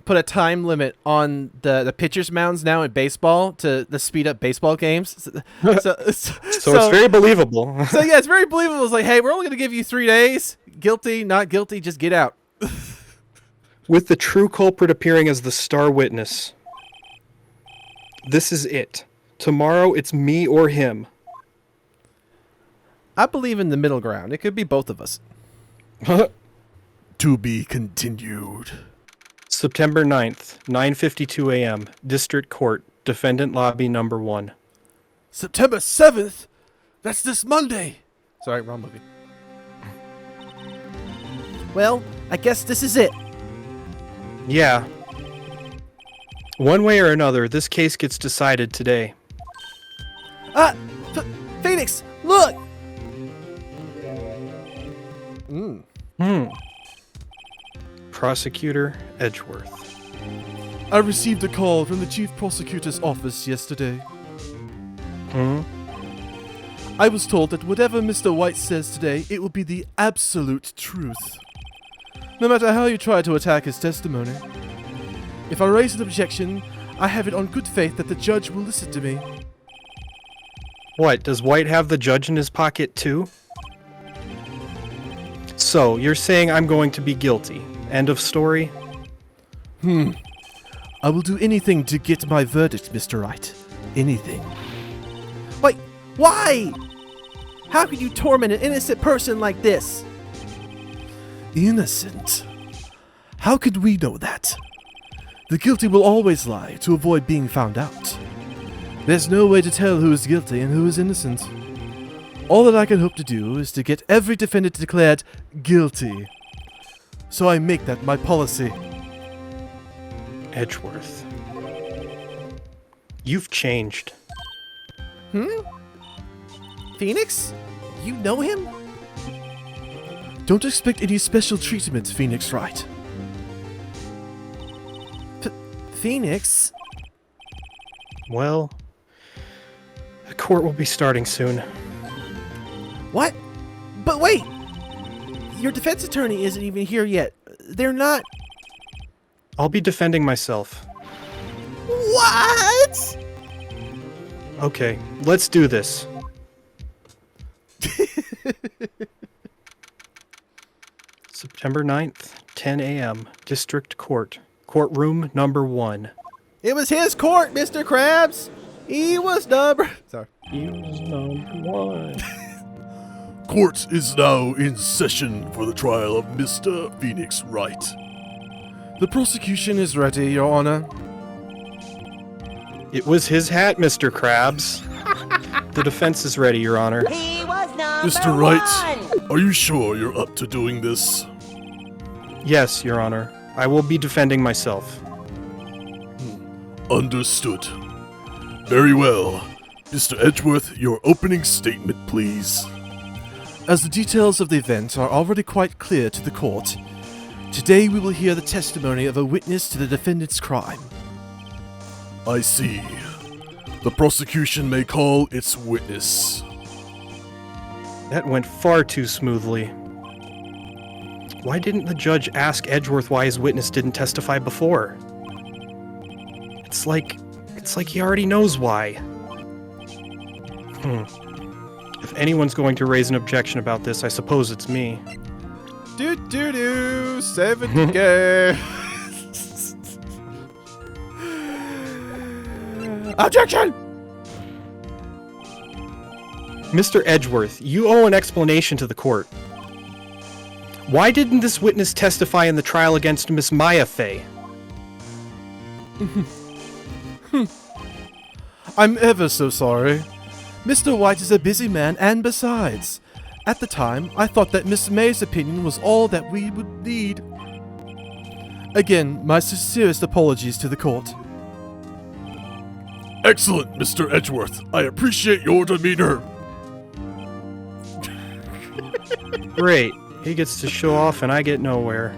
put a time limit on the pitcher's mounds now in baseball to speed up baseball games. So it's very believable. So yeah, it's very believable. It's like, hey, we're only going to give you 3 days. Guilty, not guilty, just get out. With the true culprit appearing as the star witness. This is it. Tomorrow it's me or him. I believe in the middle ground. It could be both of us. To be continued. September 9th, 9:52 a.m. District Court, Defendant Lobby Number 1. September 7th? That's this Monday. Sorry, wrong movie. Well, I guess this is it. Yeah. One way or another, this case gets decided today. Phoenix, look! Prosecutor Edgeworth. I received a call from the Chief Prosecutor's office yesterday. I was told that whatever Mr. White says today, it will be the absolute truth. No matter how you try to attack his testimony. If I raise an objection, I have it on good faith that the judge will listen to me. What, does White have the judge in his pocket too? So, you're saying I'm going to be guilty. End of story? I will do anything to get my verdict, Mr. Wright. Anything. Wait, why? How could you torment an innocent person like this? Innocent? How could we know that? The guilty will always lie to avoid being found out. There's no way to tell who is guilty and who is innocent. All that I can hope to do is to get every defendant declared guilty. So I make that my policy. Edgeworth. You've changed. Phoenix? You know him? Don't expect any special treatment, Phoenix Wright. Phoenix? Well, the court will be starting soon. What? But wait! Your defense attorney isn't even here yet. They're not... I'll be defending myself. What? Okay, let's do this. September 9th, 10 a.m., District Court, Courtroom Number 1. It was his court, Mr. Krabs! He was number... Sorry. He was number one. Court is now in session for the trial of Mr. Phoenix Wright. The prosecution is ready, Your Honor. It was his hat, Mr. Krabs. The defense is ready, Your Honor. He was number Mr. Wright, are you sure you're up to doing this? Yes, Your Honor. I will be defending myself. Understood. Very well. Mr. Edgeworth, your opening statement, please. As the details of the event are already quite clear to the court, today we will hear the testimony of a witness to the defendant's crime. I see. The prosecution may call its witness. That went far too smoothly. Why didn't the judge ask Edgeworth why his witness didn't testify before? It's like he already knows why. If anyone's going to raise an objection about this, I suppose it's me. Do 70 go. Objection! Mr. Edgeworth, you owe an explanation to the court. Why didn't this witness testify in the trial against Miss Mia Fey? I'm ever so sorry. Mr. White is a busy man, and besides, at the time, I thought that Miss May's opinion was all that we would need. Again, my sincerest apologies to the court. Excellent, Mr. Edgeworth. I appreciate your demeanor. Great. He gets to show off and I get nowhere.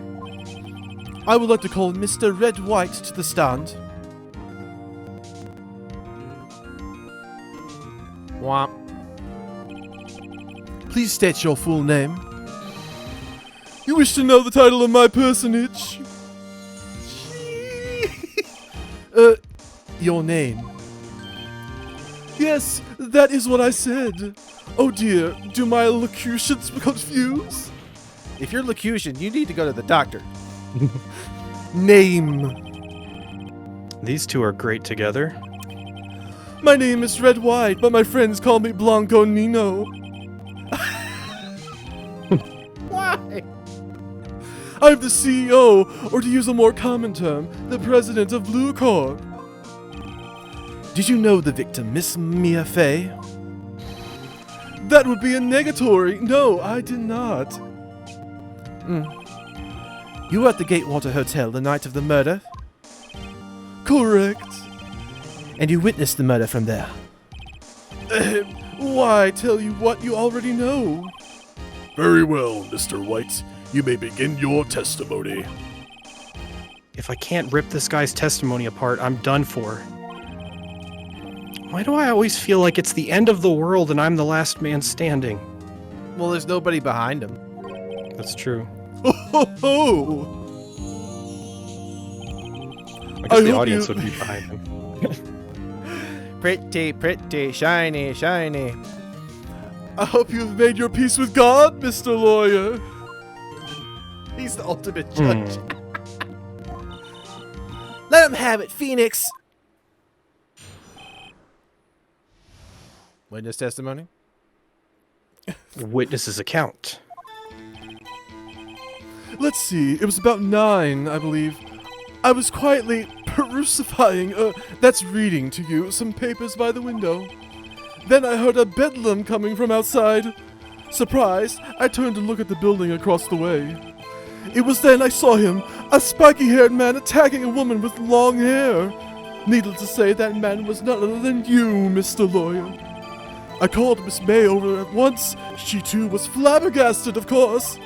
I would like to call Mr. Red White to the stand. Womp. Please state your full name. You wish to know the title of my personage? Your name. Yes, that is what I said. Oh dear, do my elocutions confuse? If you're locution, you need to go to the doctor. Name. These two are great together. My name is Red White, but my friends call me Blanco Nino. Why? I'm the CEO, or to use a more common term, the president of Blue Corp. Did you know the victim, Miss Mia Fey? That would be a negatory. No, I did not. You were at the Gatewater Hotel the night of the murder, Correct. and you witnessed the murder from there. Why tell you what you already know? Very well, Mr. White. You may begin your testimony. If I can't rip this guy's testimony apart, I'm done for. Why do I always feel like it's the end of the world and I'm the last man standing? Well, there's nobody behind him. That's true. Ho ho ho! I guess I the hope audience you- would be behind him. Pretty, pretty, shiny, shiny. I hope you've made your peace with God, Mr. Lawyer. He's the ultimate judge. Let him have it, Phoenix. Witness testimony? Witness's account. Let's see, it was about 9, I believe. I was quietly that's reading to you, some papers by the window. Then I heard a bedlam coming from outside. Surprised, I turned to look at the building across the way. It was then I saw him, a spiky-haired man attacking a woman with long hair. Needless to say, that man was none other than you, Mr. Lawyer. I called Miss May over at once. She too was flabbergasted, of course.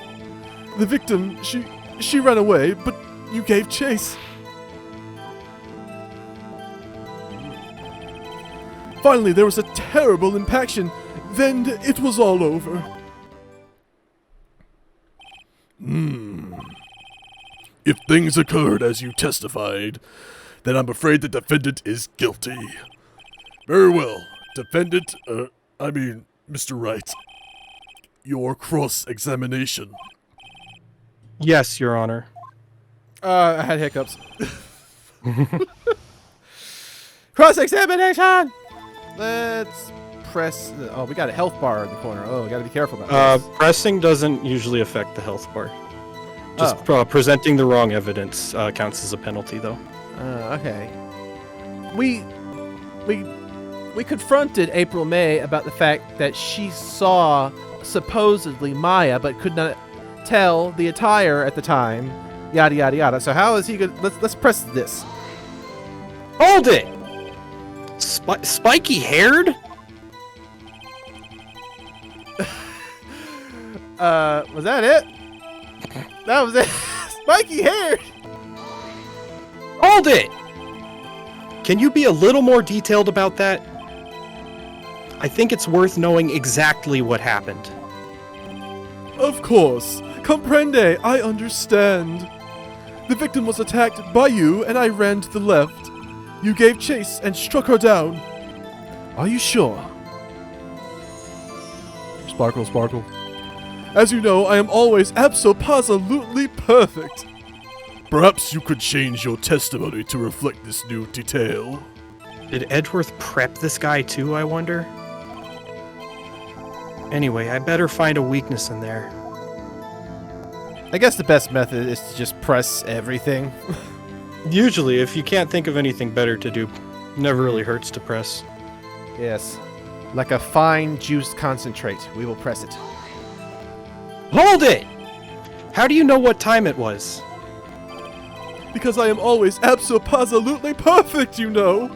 The victim, she ran away, but you gave chase. Finally, there was a terrible impaction. Then it was all over. If things occurred as you testified, then I'm afraid the defendant is guilty. Very well. Defendant, Mr. Wright. Your cross-examination. Yes, Your Honor. I had hiccups. Cross-examination! Let's press... Oh, we got a health bar in the corner. Oh, we gotta be careful about this. Pressing doesn't usually affect the health bar. Just presenting the wrong evidence counts as a penalty, though. Okay. We confronted April May about the fact that she saw supposedly Maya, but could not tell the attire at the time. Yada yada yada. So how is he good? Let's press this. Hold it! Spiky haired? Was that it? That was it. Spiky hair. Hold it! Can you be a little more detailed about that? I think it's worth knowing exactly what happened. Of course. Comprende, I understand. The victim was attacked by you, and I ran to the left. You gave chase and struck her down. Are you sure? Sparkle, sparkle. As you know, I am always abso-posi-lutely perfect. Perhaps you could change your testimony to reflect this new detail. Did Edgeworth prep this guy too, I wonder? Anyway, I better find a weakness in there. I guess the best method is to just press everything. Usually, if you can't think of anything better to do, never really hurts to press. Yes. Like a fine juice concentrate, we will press it. Hold it! How do you know what time it was? Because I am always abso-posi-lutely perfect, you know.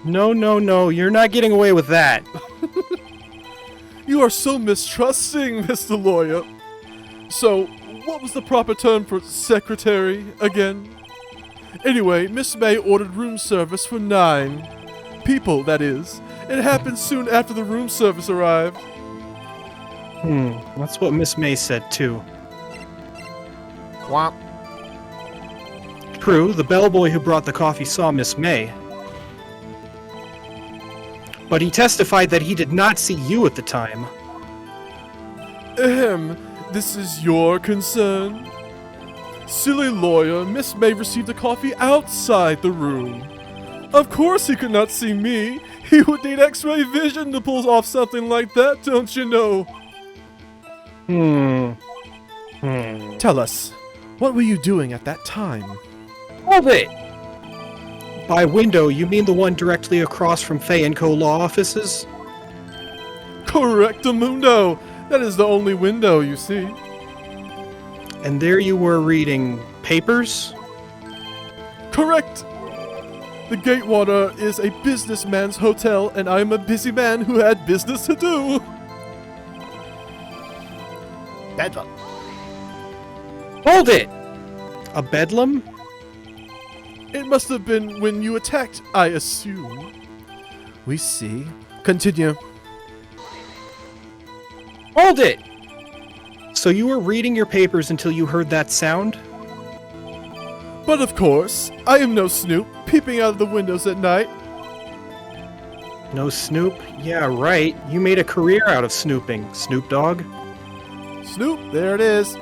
No, you're not getting away with that. You are so mistrusting, Mr. Lawyer. So, what was the proper term for secretary again? Anyway, Miss May ordered room service for 9 people, that is. It happened soon after the room service arrived. That's what Miss May said too. Womp. True, the bellboy who brought the coffee saw Miss May. But he testified that he did not see you at the time. This is your concern? Silly lawyer, Miss May received the coffee outside the room. Of course he could not see me. He would need X-ray vision to pull off something like that, don't you know? Tell us, what were you doing at that time? Hold it! By window, you mean the one directly across from Fey & Co. law offices? Correctamundo! That is the only window you see. And there you were reading papers? Correct! The Gatewater is a businessman's hotel, and I'm a busy man who had business to do. Bedlam. Hold it! A bedlam? It must have been when you attacked, I assume. We see. Continue. Hold it! So you were reading your papers until you heard that sound? But of course, I am no snoop, peeping out of the windows at night. No Snoop? Yeah, right. You made a career out of snooping, Snoop Dogg. Snoop, there it is.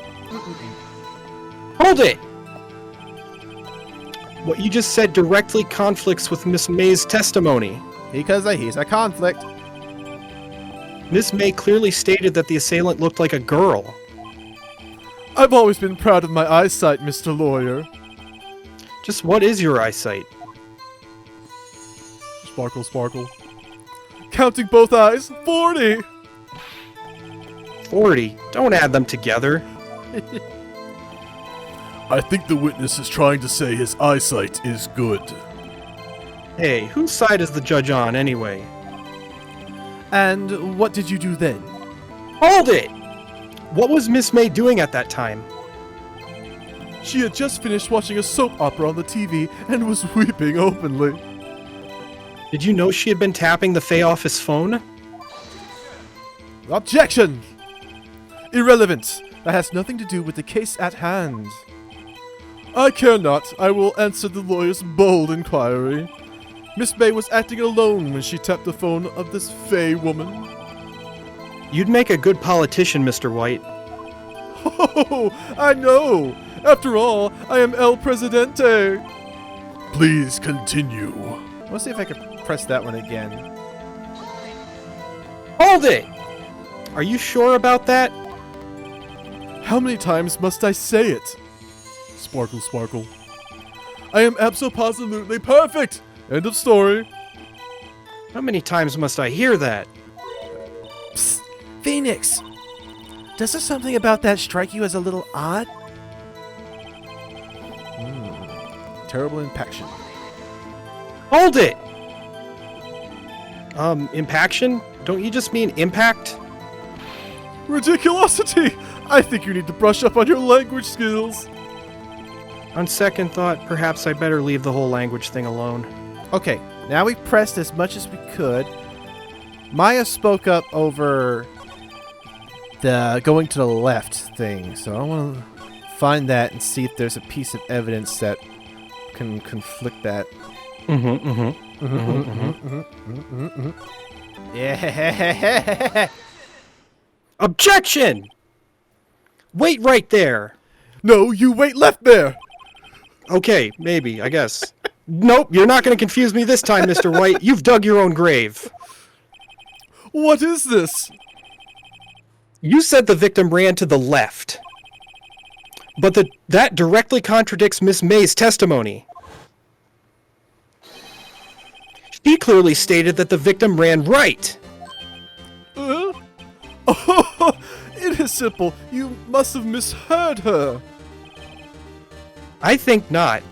Hold it! What you just said directly conflicts with Miss May's testimony. Because he's a conflict. Miss May clearly stated that the assailant looked like a girl. I've always been proud of my eyesight, Mr. Lawyer. Just what is your eyesight? Sparkle, sparkle. Counting both eyes, 40! 40. Don't add them together. I think the witness is trying to say his eyesight is good. Hey, whose side is the judge on, anyway? And what did you do then? Hold it! What was Miss May doing at that time? She had just finished watching a soap opera on the TV and was weeping openly. Did you know she had been tapping the Fey office phone? Objection! Irrelevant. That has nothing to do with the case at hand. I care not. I will answer the lawyer's bold inquiry. Miss May was acting alone when she tapped the phone of this Fey woman. You'd make a good politician, Mr. White. Oh, I know. After all, I am El Presidente. Please continue. Let's see if I can press that one again. Hold it! Are you sure about that? How many times must I say it? Sparkle, sparkle. I am abso-posi-lutely perfect! End of story. How many times must I hear that? Psst, Phoenix! Doesn't something about that strike you as a little odd? Terrible impaction. Hold it! Impaction? Don't you just mean impact? Ridiculosity! I think you need to brush up on your language skills. On second thought, perhaps I better leave the whole language thing alone. Okay, now we've pressed as much as we could. Maya spoke up over the going to the left thing, so I want to find that and see if there's a piece of evidence that can conflict that. Yeah. Objection! Wait right there! No, you wait left there! Okay, maybe, I guess. Nope, you're not going to confuse me this time, Mr. White. You've dug your own grave. What is this? You said the victim ran to the left. But that directly contradicts Miss May's testimony. She clearly stated that the victim ran right. Oh, it is simple. You must have misheard her. I think not.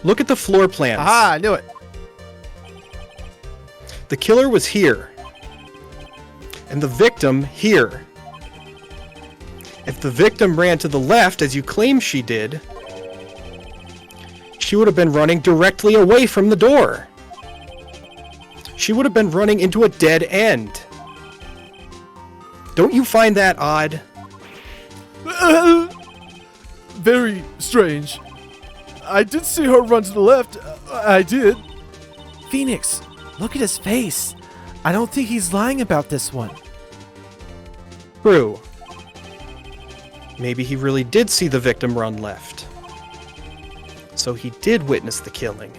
Look at the floor plans. Aha, I knew it. The killer was here. And the victim here. If the victim ran to the left, as you claim she did, she would have been running directly away from the door. She would have been running into a dead end. Don't you find that odd? Very strange. I did see her run to the left. I did. Phoenix, look at his face. I don't think he's lying about this one. True. Maybe he really did see the victim run left. So he did witness the killing.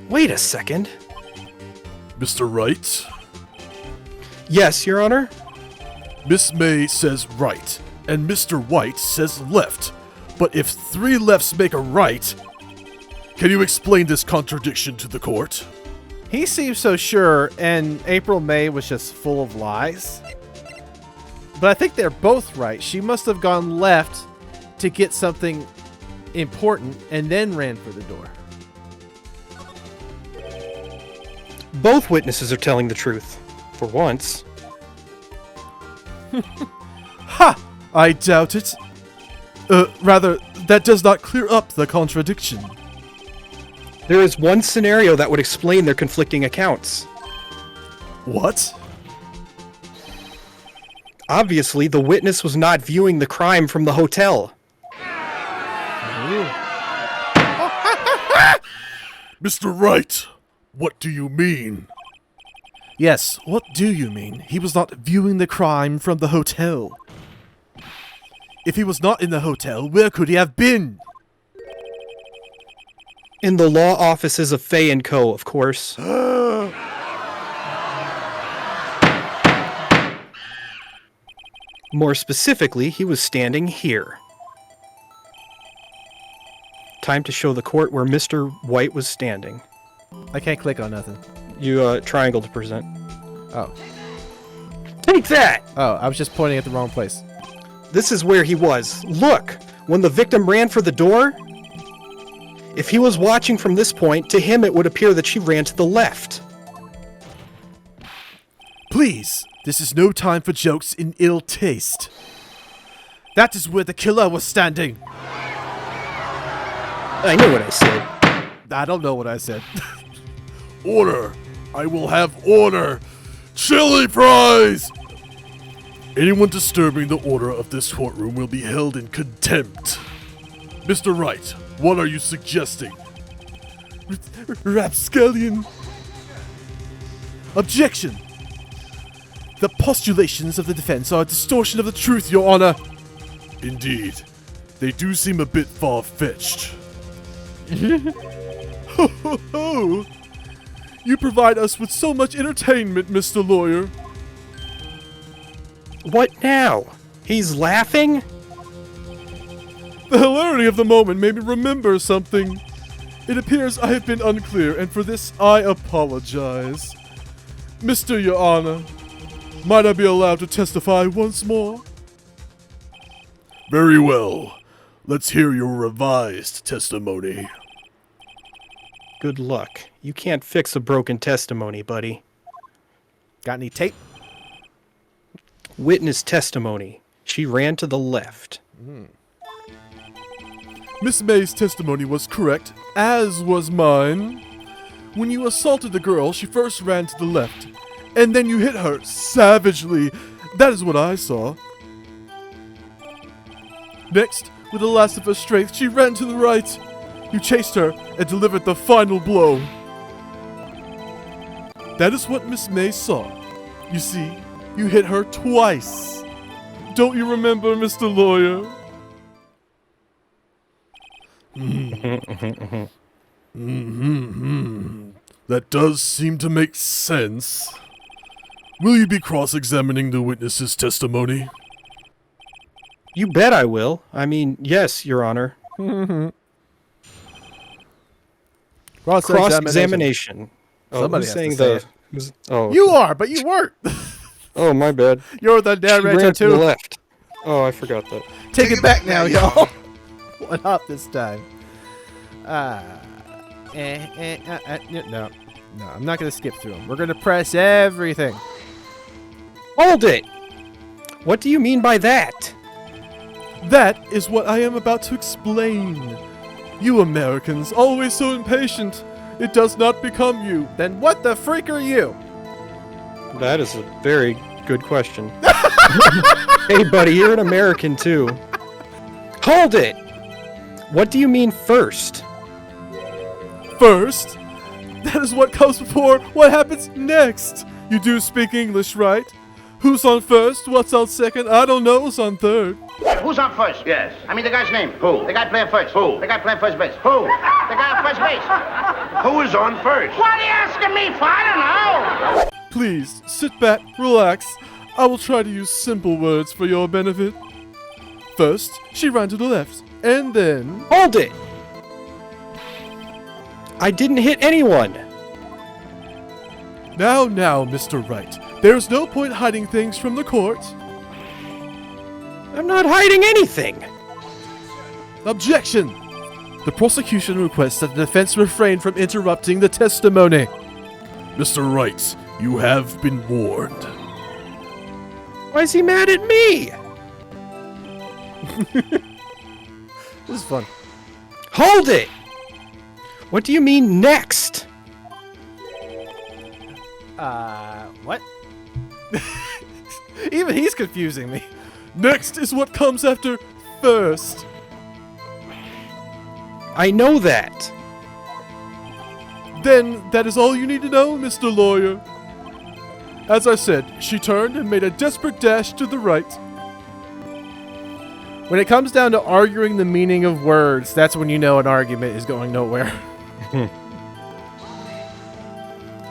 Wait a second. Mr. Wright? Yes, Your Honor? Miss May says right, and Mr. White says left. But if 3 lefts make a right, can you explain this contradiction to the court? He seems so sure, and April May was just full of lies. But I think they're both right. She must have gone left to get something important and then ran for the door. Both witnesses are telling the truth. For once. Ha! I doubt it. Rather, that does not clear up the contradiction. There is one scenario that would explain their conflicting accounts. What? Obviously, the witness was not viewing the crime from the hotel. Mr. Wright, what do you mean? Yes, what do you mean? He was not viewing the crime from the hotel. If he was not in the hotel, where could he have been? In the law offices of Fey & Co., of course. More specifically, he was standing here. Time to show the court where Mr. White was standing. I can't click on nothing. You, triangle to present. Oh. Take that! Oh, I was just pointing at the wrong place. This is where he was. Look! When the victim ran for the door, if he was watching from this point, to him it would appear that she ran to the left. Please, this is no time for jokes in ill taste. That is where the killer was standing. I knew what I said. I don't know what I said. Order! I will have order! Chili fries! Anyone disturbing the order of this courtroom will be held in contempt. Mr. Wright, what are you suggesting? Rapscallion! Objection! The postulations of the defense are a distortion of the truth, Your Honor. Indeed. They do seem a bit far-fetched. Ho ho ho! You provide us with so much entertainment, Mr. Lawyer. What now? He's laughing? The hilarity of the moment made me remember something. It appears I have been unclear, and for this I apologize. Mr. Your Honor, might I be allowed to testify once more? Very well. Let's hear your revised testimony. Good luck. You can't fix a broken testimony, buddy. Got any tape? Witness testimony. She ran to the left. Miss May's testimony was correct, as was mine. When you assaulted the girl, she first ran to the left, and then you hit her savagely. That is what I saw. Next, with the last of her strength, she ran to the right. You chased her and delivered the final blow. That is what Miss May saw. You see, you hit her twice. Don't you remember, Mr. Lawyer? That does seem to make sense. Will you be cross-examining the witness's testimony? You bet I will. I mean, yes, Your Honor. Cross-examination. Oh, Somebody who's has saying to say the... it. who's- oh, You are, but you weren't. oh, my bad. You're the She narrator ran to the too. left. Oh, I forgot that. Take it back now, y'all. What up this time? No, I'm not gonna skip through them. We're gonna press everything. Hold it! What do you mean by that? That is what I am about to explain. You Americans, always so impatient. It does not become you. Then what the freak are you? That is a very good question. Hey, buddy, you're an American, too. Hold it! What do you mean first? First, that is what comes before what happens next. You do speak English, right? Who's on first? What's on second? I don't know who's on third. Who's on first? Yes. I mean the guy's name. Who? The guy playing first. Who? The guy playing first base. Who? The guy on first base. Who is on first? What are you asking me for? I don't know. Please, sit back, relax. I will try to use simple words for your benefit. First, she ran to the left, and then... Hold it! I didn't hit anyone! Now, Mr. Wright. There's no point hiding things from the court. I'm not hiding anything! Objection! The prosecution requests that the defense refrain from interrupting the testimony. Mr. Wright, you have been warned. Why is he mad at me? This is fun. Hold it! What do you mean next? What? Even he's confusing me. Next is what comes after first. I know that. Then that is all you need to know, Mr. Lawyer. As I said, she turned and made a desperate dash to the right. When it comes down to arguing the meaning of words, that's when you know an argument is going nowhere.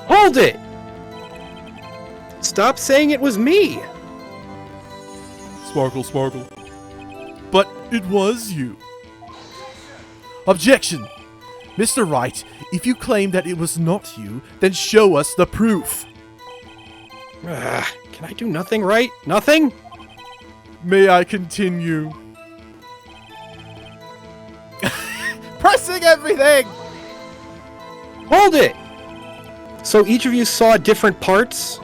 Hold it! Stop saying it was me! Sparkle, sparkle. But it was you. Objection! Mr. Wright, if you claim that it was not you, then show us the proof. Can I do nothing right? Nothing? May I continue? Pressing everything! Hold it! So each of you saw different parts?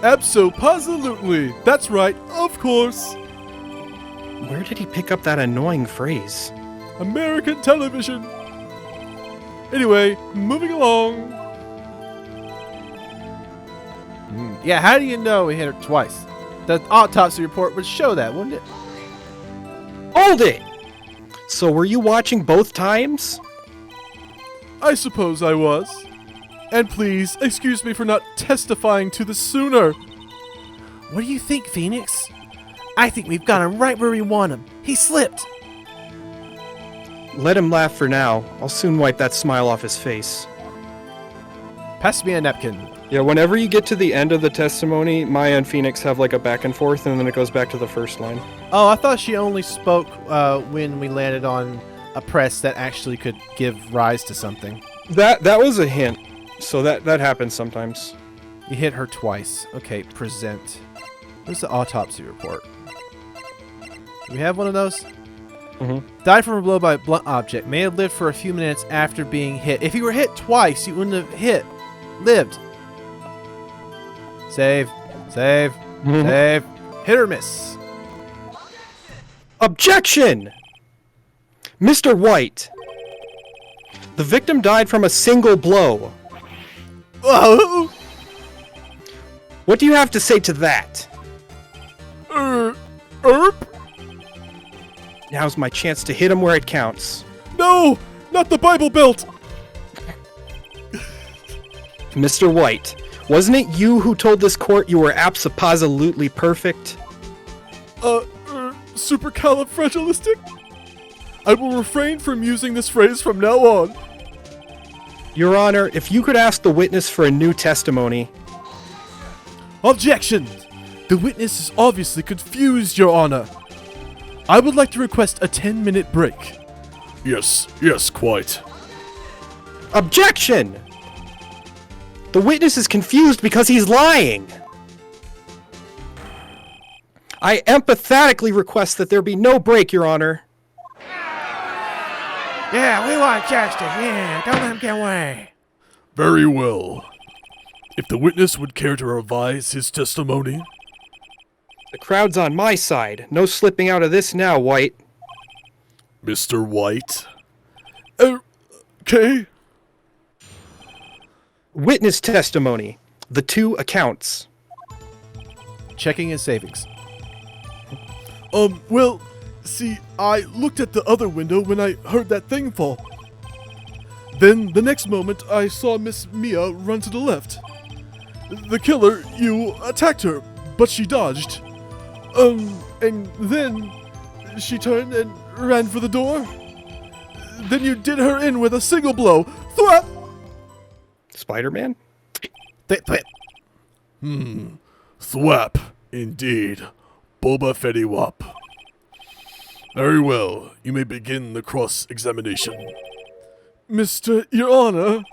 Abso-posi-lutely. That's right, of course. Where did he pick up that annoying phrase? American television. Anyway, moving along. Yeah, how do you know he hit her twice? The autopsy report would show that, wouldn't it? Hold it! So were you watching both times? I suppose I was. And please, excuse me for not testifying to this sooner. What do you think, Phoenix? I think we've got him right where we want him. He slipped. Let him laugh for now. I'll soon wipe that smile off his face. Pass me a napkin. Yeah, whenever you get to the end of the testimony, Maya and Phoenix have like a back and forth, and then it goes back to the first line. Oh, I thought she only spoke when we landed on a press that actually could give rise to something. That was a hint, so that happens sometimes. You hit her twice. Okay, present. Where's the autopsy report? Do we have one of those? Mm-hmm. Died from a blow by a blunt object. May have lived for a few minutes after being hit. If you were hit twice, you wouldn't have lived. Save. Save. Save. Hit or miss. Objection! Mr. White. The victim died from a single blow. Oh! What do you have to say to that? Now's my chance to hit him where it counts. No! Not the Bible Belt! Mr. White, wasn't it you who told this court you were abso-posi-lutely perfect? Supercalifragilistic? I will refrain from using this phrase from now on. Your Honor, if you could ask the witness for a new testimony. Objection! The witness is obviously confused, Your Honor. I would like to request a 10-minute break. Yes, quite. Objection! The witness is confused because he's lying. I empathetically request that there be no break, Your Honor. Yeah, we want justice. Yeah, don't let him get away. Very well. If the witness would care to revise his testimony. The crowd's on my side. No slipping out of this now, White. Mr. White? Okay. Witness testimony. The two accounts. Checking his savings. Well, see, I looked at the other window when I heard that thing fall. Then, the next moment, I saw Miss Mia run to the left. The killer, you attacked her, but she dodged. And then she turned and ran for the door. Then you did her in with a single blow. Thwap! Spider-Man? Thwap, indeed. Boba Fetty Wap. Very well, you may begin the cross-examination. Your Honor,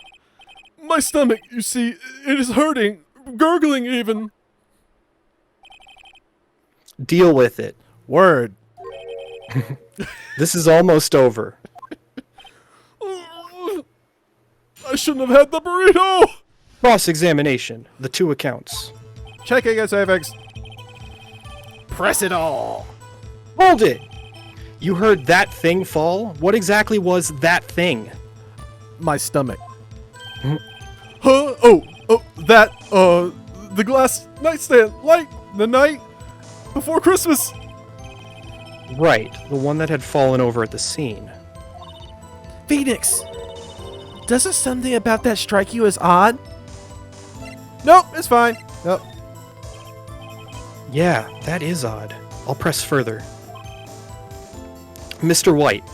my stomach, you see, it is hurting, gurgling even. Deal with it. Word. This is almost over. I shouldn't have had the burrito! Cross-examination. The two accounts. Checking his savings. Press it all. Hold it! You heard that thing fall? What exactly was that thing? My stomach. Huh? Oh, that, the glass nightstand, light, the night before Christmas. Right, the one that had fallen over at the scene. Phoenix, doesn't something about that strike you as odd? Nope, it's fine. Nope. Yeah, that is odd. I'll press further. Mr. White,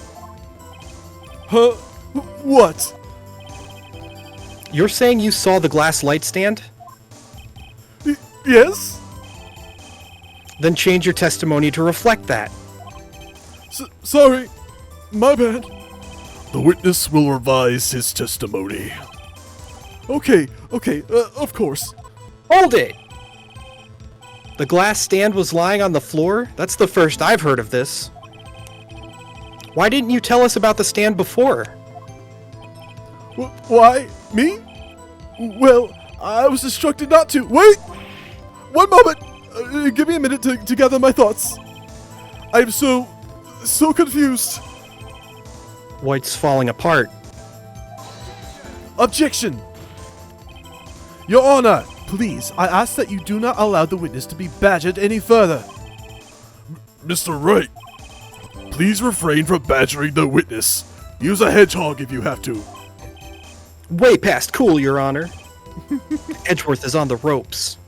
Huh? What? you're saying you saw the glass light stand? Yes? Then change your testimony to reflect that. Sorry. My bad. The witness will revise his testimony. Okay, of course. Hold it! The glass stand was lying on the floor? That's the first I've heard of this. Why didn't you tell us about the stand before? Why? Me? Well, I was instructed not to. Wait! One moment! Give me a minute to gather my thoughts. I'm so confused. White's falling apart. Objection! Your Honor, please, I ask that you do not allow the witness to be badgered any further. Mr. Wright, please refrain from badgering the witness. Use a hedgehog if you have to. Way past cool, Your Honor. Edgeworth is on the ropes.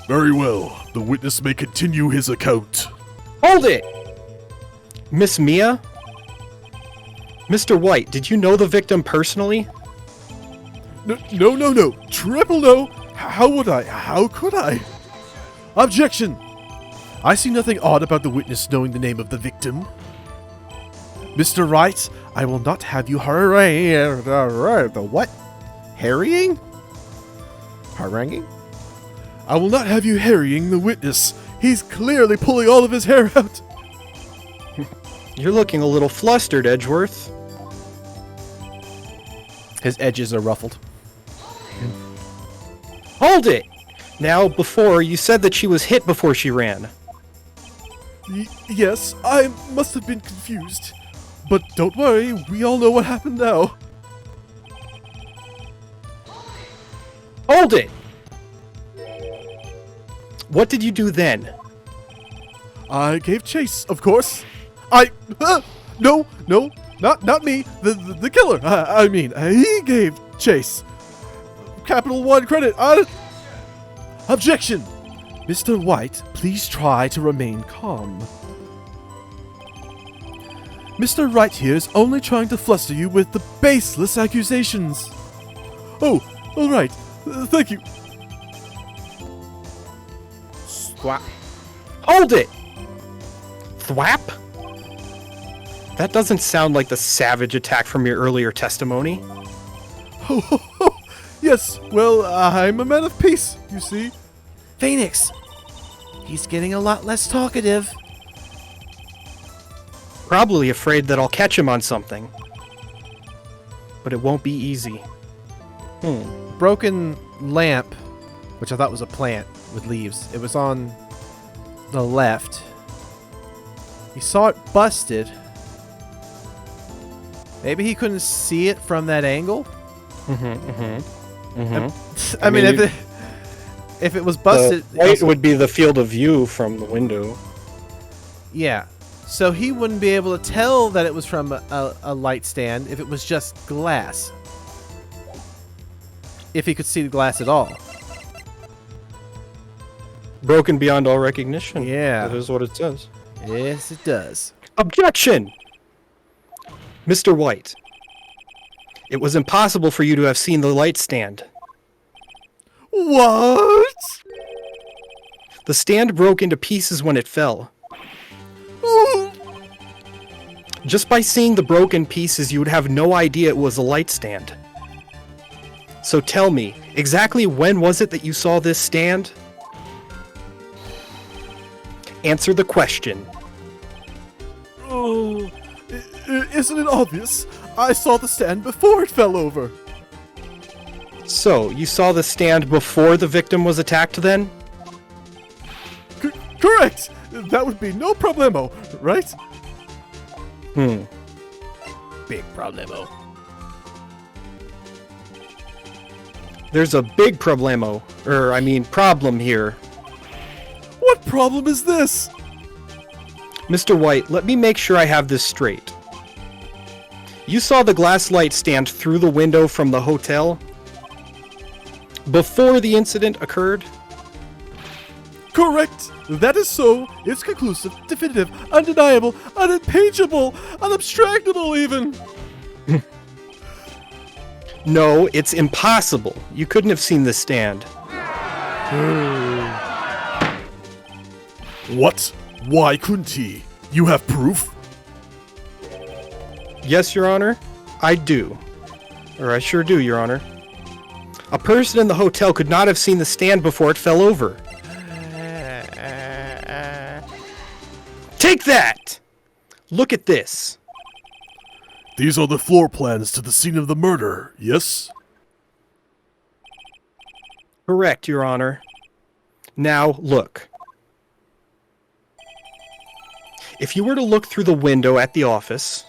Very well. The witness may continue his account. Hold it! Miss Mia? Mr. White, did you know the victim personally? No. Triple no. How would I? How could I? Objection! I see nothing odd about the witness knowing the name of the victim. Mr. Wright, I will not have you the what? Harrying? Haranguing? I will not have you harrying the witness. He's clearly pulling all of his hair out. You're looking a little flustered, Edgeworth. His edges are ruffled. Hold it! Now, before, you said that she was hit before she ran. Yes, I must have been confused. But don't worry, we all know what happened now. Hold it! What did you do then? I gave chase, of course. No, not me. The killer. I mean, he gave chase. Capital One credit. Objection! Mr. White, please try to remain calm. Mr. Wright here is only trying to fluster you with the baseless accusations. Oh, all right. Thank you. Squat. Hold it! Thwap? That doesn't sound like the savage attack from your earlier testimony. Oh, yes. Well, I'm a man of peace, you see. Phoenix! He's getting a lot less talkative. Probably afraid that I'll catch him on something. But it won't be easy. Broken lamp, which I thought was a plant with leaves. It was on the left. He saw it busted. Maybe he couldn't see it from that angle? I mean, if it was busted... The light would be the field of view from the window. Yeah. So he wouldn't be able to tell that it was from a light stand if it was just glass. If he could see the glass at all. Broken beyond all recognition. Yeah. That is what it says. Yes, it does. Objection! Mr. White, it was impossible for you to have seen the light stand. What? The stand broke into pieces when it fell. Just by seeing the broken pieces, you would have no idea it was a light stand. So tell me, exactly when was it that you saw this stand? Answer the question. Oh, isn't it obvious? I saw the stand before it fell over. So, you saw the stand before the victim was attacked then? Correct! That would be no problemo, right? Big problemo. There's a big problem here. What problem is this? Mr. White, let me make sure I have this straight. You saw the glass light stand through the window from the hotel before the incident occurred? Correct! That is so. It's conclusive, definitive, undeniable, unimpeachable, unabstractable even. No, it's impossible. You couldn't have seen the stand. What? Why couldn't he? You have proof? Yes, Your Honor, I do. Or I sure do, Your Honor. A person in the hotel could not have seen the stand before it fell over. Take that! Look at this. These are the floor plans to the scene of the murder, yes? Correct, Your Honor. Now, look. If you were to look through the window at the office,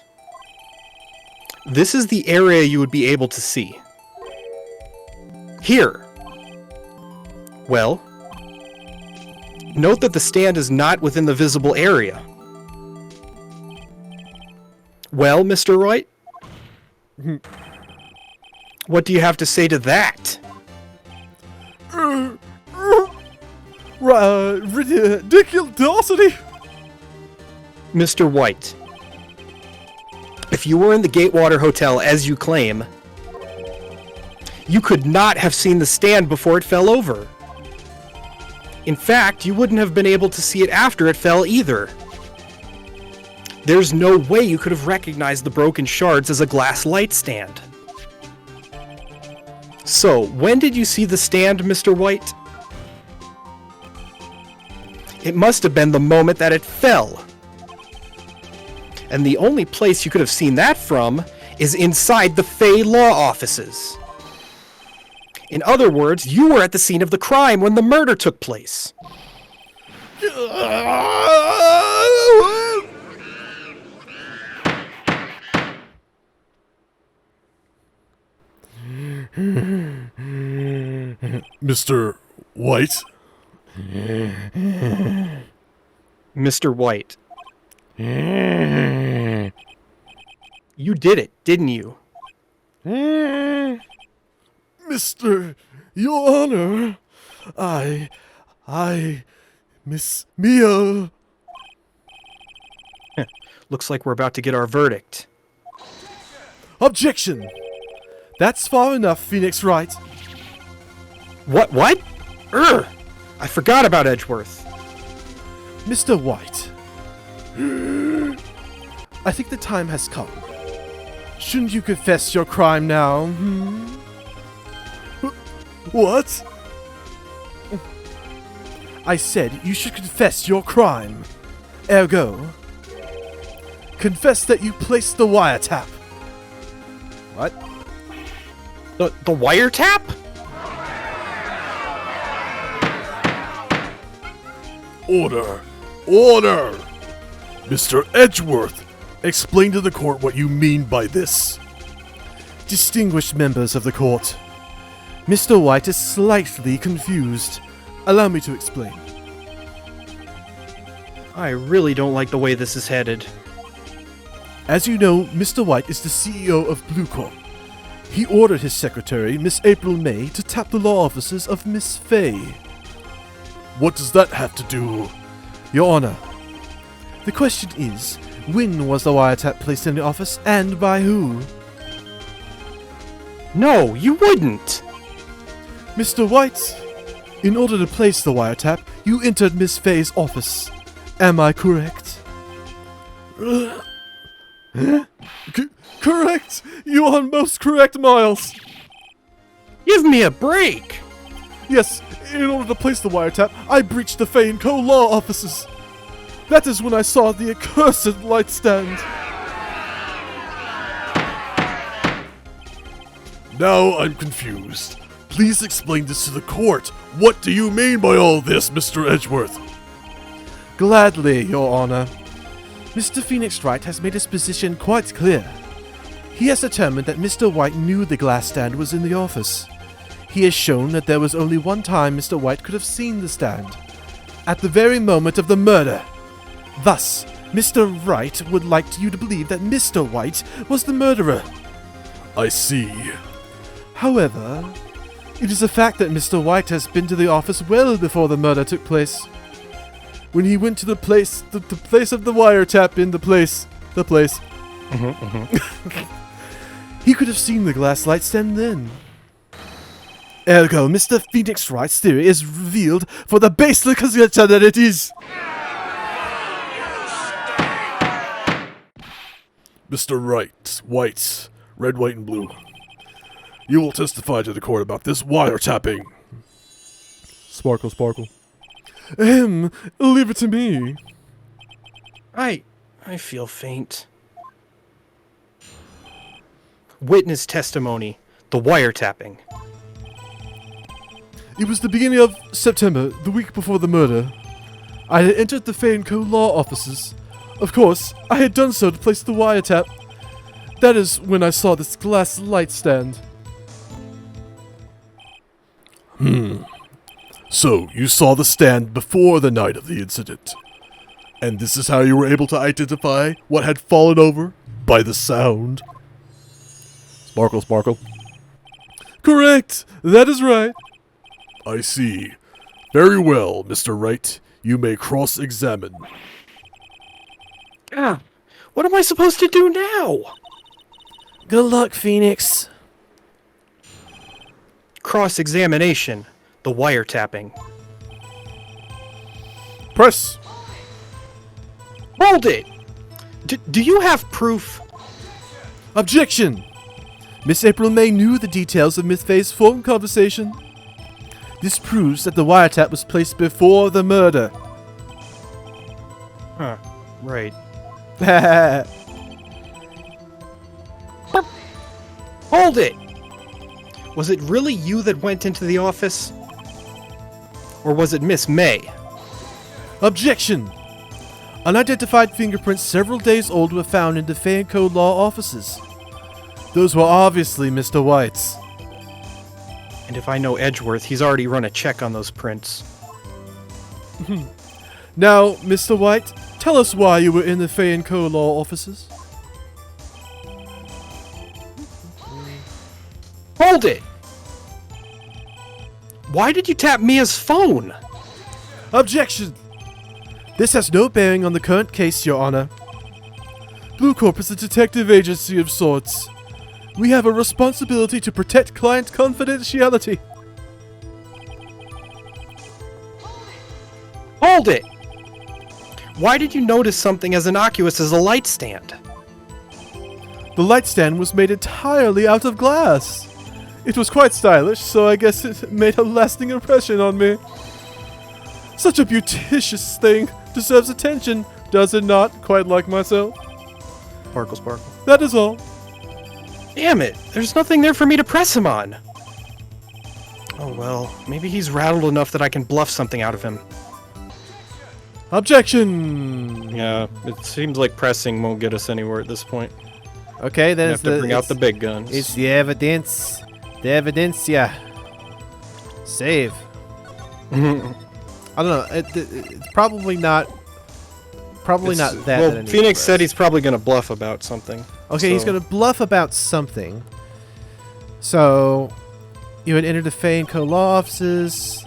this is the area you would be able to see. Here. Well, note that the stand is not within the visible area. Well, Mr. Wright? What do you have to say to that? Ridiculosity! Mr. White, if you were in the Gatewater Hotel as you claim, You could not have seen the stand before it fell over. In fact, you wouldn't have been able to see it after it fell either. There's no way you could have recognized the broken shards as a glass light stand. So, when did you see the stand, Mr. White? It must have been the moment that it fell. And the only place you could have seen that from is inside the Fey law offices. In other words, you were at the scene of the crime when the murder took place. Mr. White? Mr. White. You did it, didn't you? Mr. Your Honor, I, Miss Mia. Looks like we're about to get our verdict. Objection! That's far enough, Phoenix Wright. What? I forgot about Edgeworth. Mr. White, I think the time has come. Shouldn't you confess your crime now? What? I said you should confess your crime. Ergo, confess that you placed the wiretap. What? The wiretap? Order! Order! Mr. Edgeworth, explain to the court what you mean by this. Distinguished members of the court, Mr. White is slightly confused. Allow me to explain. I really don't like the way this is headed. As you know, Mr. White is the CEO of Blue Corp. He ordered his secretary, Miss April May, to tap the law offices of Miss Fey. What does that have to do? Your Honor, the question is, when was the wiretap placed in the office and by who? No, you wouldn't! Mr. White, in order to place the wiretap, you entered Miss Fey's office. Am I correct? Correct! You are most correct, Miles! Give me a break! Yes, in order to place the wiretap, I breached the Fey & Co. law offices. That is when I saw the accursed light stand. Now I'm confused. Please explain this to the court. What do you mean by all this, Mr. Edgeworth? Gladly, Your Honor. Mr. Phoenix Wright has made his position quite clear. He has determined that Mr. White knew the glass stand was in the office. He has shown that there was only one time Mr. White could have seen the stand. At the very moment of the murder. Thus, Mr. Wright would like you to believe that Mr. White was the murderer. I see. However, it is a fact that Mr. White has been to the office well before the murder took place. When he went to the place of the wiretap in the place. He could have seen the glass light stand then. Ergo, Mr. Phoenix Wright's theory is revealed for the baseless conjecture that it is. Mr. White, red, white, and blue. You will testify to the court about this wiretapping. Sparkle, sparkle. Leave it to me. I feel faint. Witness testimony. The wiretapping. It was the beginning of September, the week before the murder. I had entered the Fey & Co. law offices. Of course, I had done so to place the wiretap. That is when I saw this glass light stand. So, you saw the stand before the night of the incident. And this is how you were able to identify what had fallen over? By the sound. Sparkle, sparkle. Correct! That is right. I see. Very well, Mr. Wright. You may cross-examine. What am I supposed to do now? Good luck, Phoenix. cross-examination, the wiretapping. Press. Hold it! Do you have proof? Objection! Miss April May knew the details of Miss Fey's phone conversation. This proves that the wiretap was placed before the murder. Huh, right. Hold it! Was it really you that went into the office? Or was it Miss May? Objection! Unidentified fingerprints several days old were found in the Fey & Co. law offices. Those were obviously Mr. White's. And if I know Edgeworth, he's already run a check on those prints. Now, Mr. White, tell us why you were in the Fey & Co. law offices. Hold it! Why did you tap Mia's phone? Objection! This has no bearing on the current case, Your Honor. Blue Corp is a detective agency of sorts. We have a responsibility to protect client confidentiality. Hold it! Why did you notice something as innocuous as a light stand? The light stand was made entirely out of glass. It was quite stylish, so I guess it made a lasting impression on me. Such a beauticious thing deserves attention, does it not? Quite like myself. Sparkle, sparkle. That is all. Damn it! There's nothing there for me to press him on! Oh well, maybe he's rattled enough that I can bluff something out of him. Objection! Yeah, it seems like pressing won't get us anywhere at this point. Okay, then You it's have to bring out the big guns. It's the evidence. The evidence, yeah. Save. I don't know. It's probably not. Probably not that. Well, that I need to Phoenix press. said he's probably going to bluff about something. Okay, he's so- going to bluff about something. So, you had entered the Fey & Co. law offices.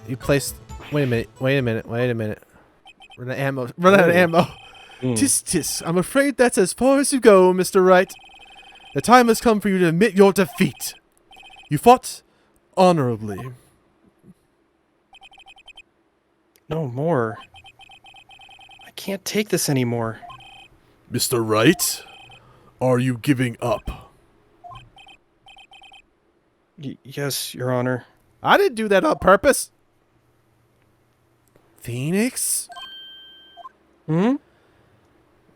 You placed... Wait a minute. Run out of ammo. Run out of ammo. Tis tis. I'm afraid that's as far as you go, Mr. Wright. The time has come for you to admit your defeat. You fought honorably. No more. I can't take this anymore. Mr. Wright, are you giving up? Yes, Your Honor. I didn't do that on purpose. Phoenix? Hmm?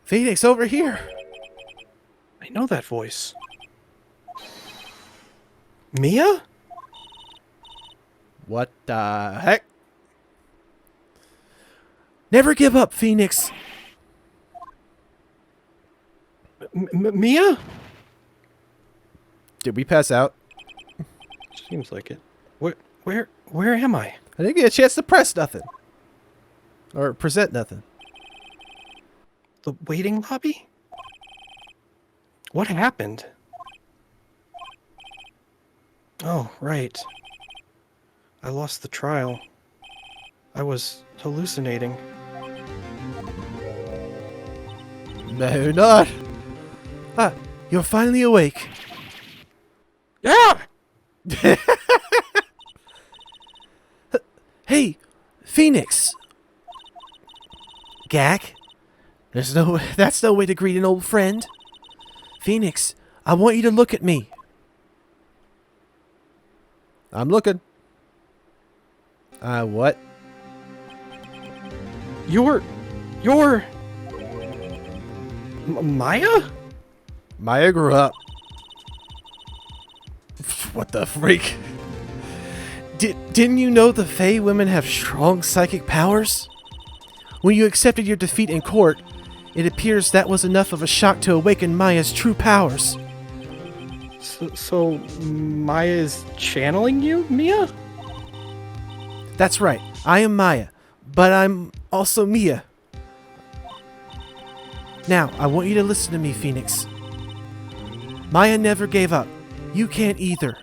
Phoenix, over here. I know that voice. Mia? What the heck? Never give up, Phoenix. Mia? Did we pass out? Seems like it. Where am I? I didn't get a chance to press nothing. Or present nothing. The waiting lobby? What happened? Oh, right. I lost the trial. I was hallucinating. No, not. Ah, you're finally awake. Yeah! Hey, Phoenix. Gak? That's no way to greet an old friend. Phoenix, I want you to look at me. I'm looking. What? You're... Maya? Maya grew up. What the freak? Didn't you know the Fey women have strong psychic powers? When you accepted your defeat in court, it appears that was enough of a shock to awaken Maya's true powers. So Maya is channeling you, Mia? That's right. I am Maya, but I'm also Mia. Now, I want you to listen to me, Phoenix. Maya never gave up. You can't either.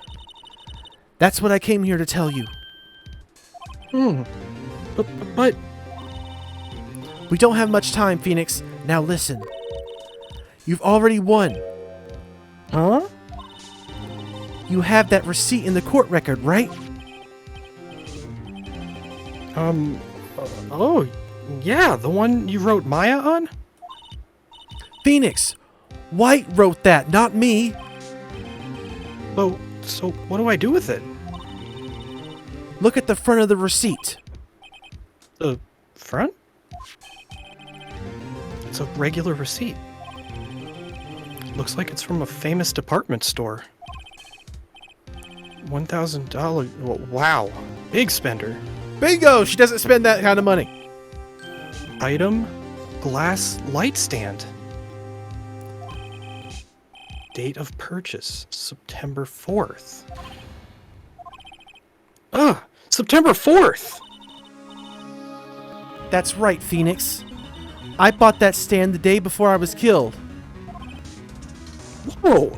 That's what I came here to tell you. But... We don't have much time, Phoenix. Now listen. You've already won. Huh? You have that receipt in the court record, right? Oh, yeah, the one you wrote Maya on? Phoenix, White wrote that, not me. Oh, so what do I do with it? Look at the front of the receipt. The front? It's a regular receipt. Looks like it's from a famous department store. $1,000. Wow. Big spender. Bingo! She doesn't spend that kind of money. Item, glass light stand. Date of purchase, September 4th. September 4th! That's right, Phoenix. I bought that stand the day before I was killed. Whoa!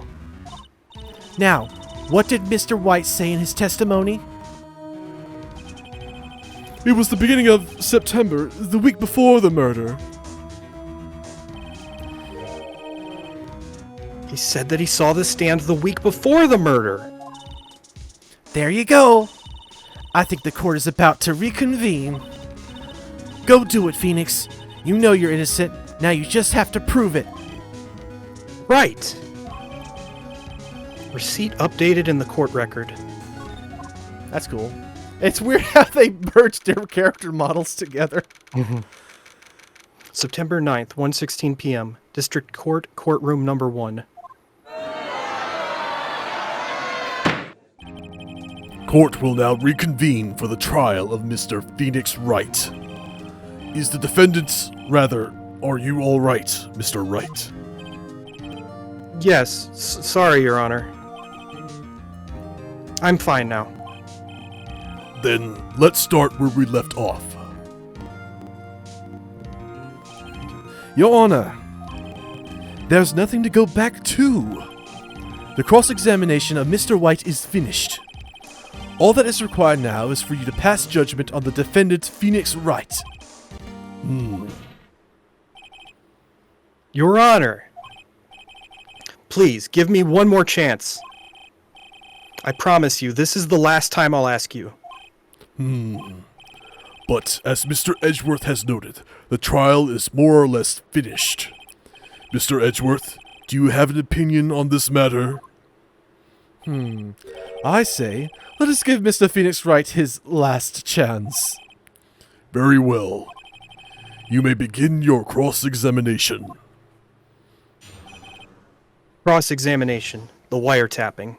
Now, what did Mr. White say in his testimony? It was the beginning of September, the week before the murder. He said that he saw the stand the week before the murder. There you go. I think the court is about to reconvene. Go do it, Phoenix. You know you're innocent. Now you just have to prove it. Right. Receipt updated in the court record. That's cool. It's weird how they merged their character models together. September 9th, 1:16 p.m. District Court, Courtroom Number 1. Court will now reconvene for the trial of Mr. Phoenix Wright. Is the defendant, are you all right, Mr. Wright? Yes, sorry, Your Honor. I'm fine now. Then let's start where we left off. Your Honor, there's nothing to go back to. The cross-examination of Mr. White is finished. All that is required now is for you to pass judgment on the defendant, Phoenix Wright. Your Honor, please give me one more chance. I promise you, this is the last time I'll ask you. But as Mr. Edgeworth has noted, the trial is more or less finished. Mr. Edgeworth, do you have an opinion on this matter? I say, let us give Mr. Phoenix Wright his last chance. Very well. You may begin your cross-examination. Cross-examination. The wiretapping.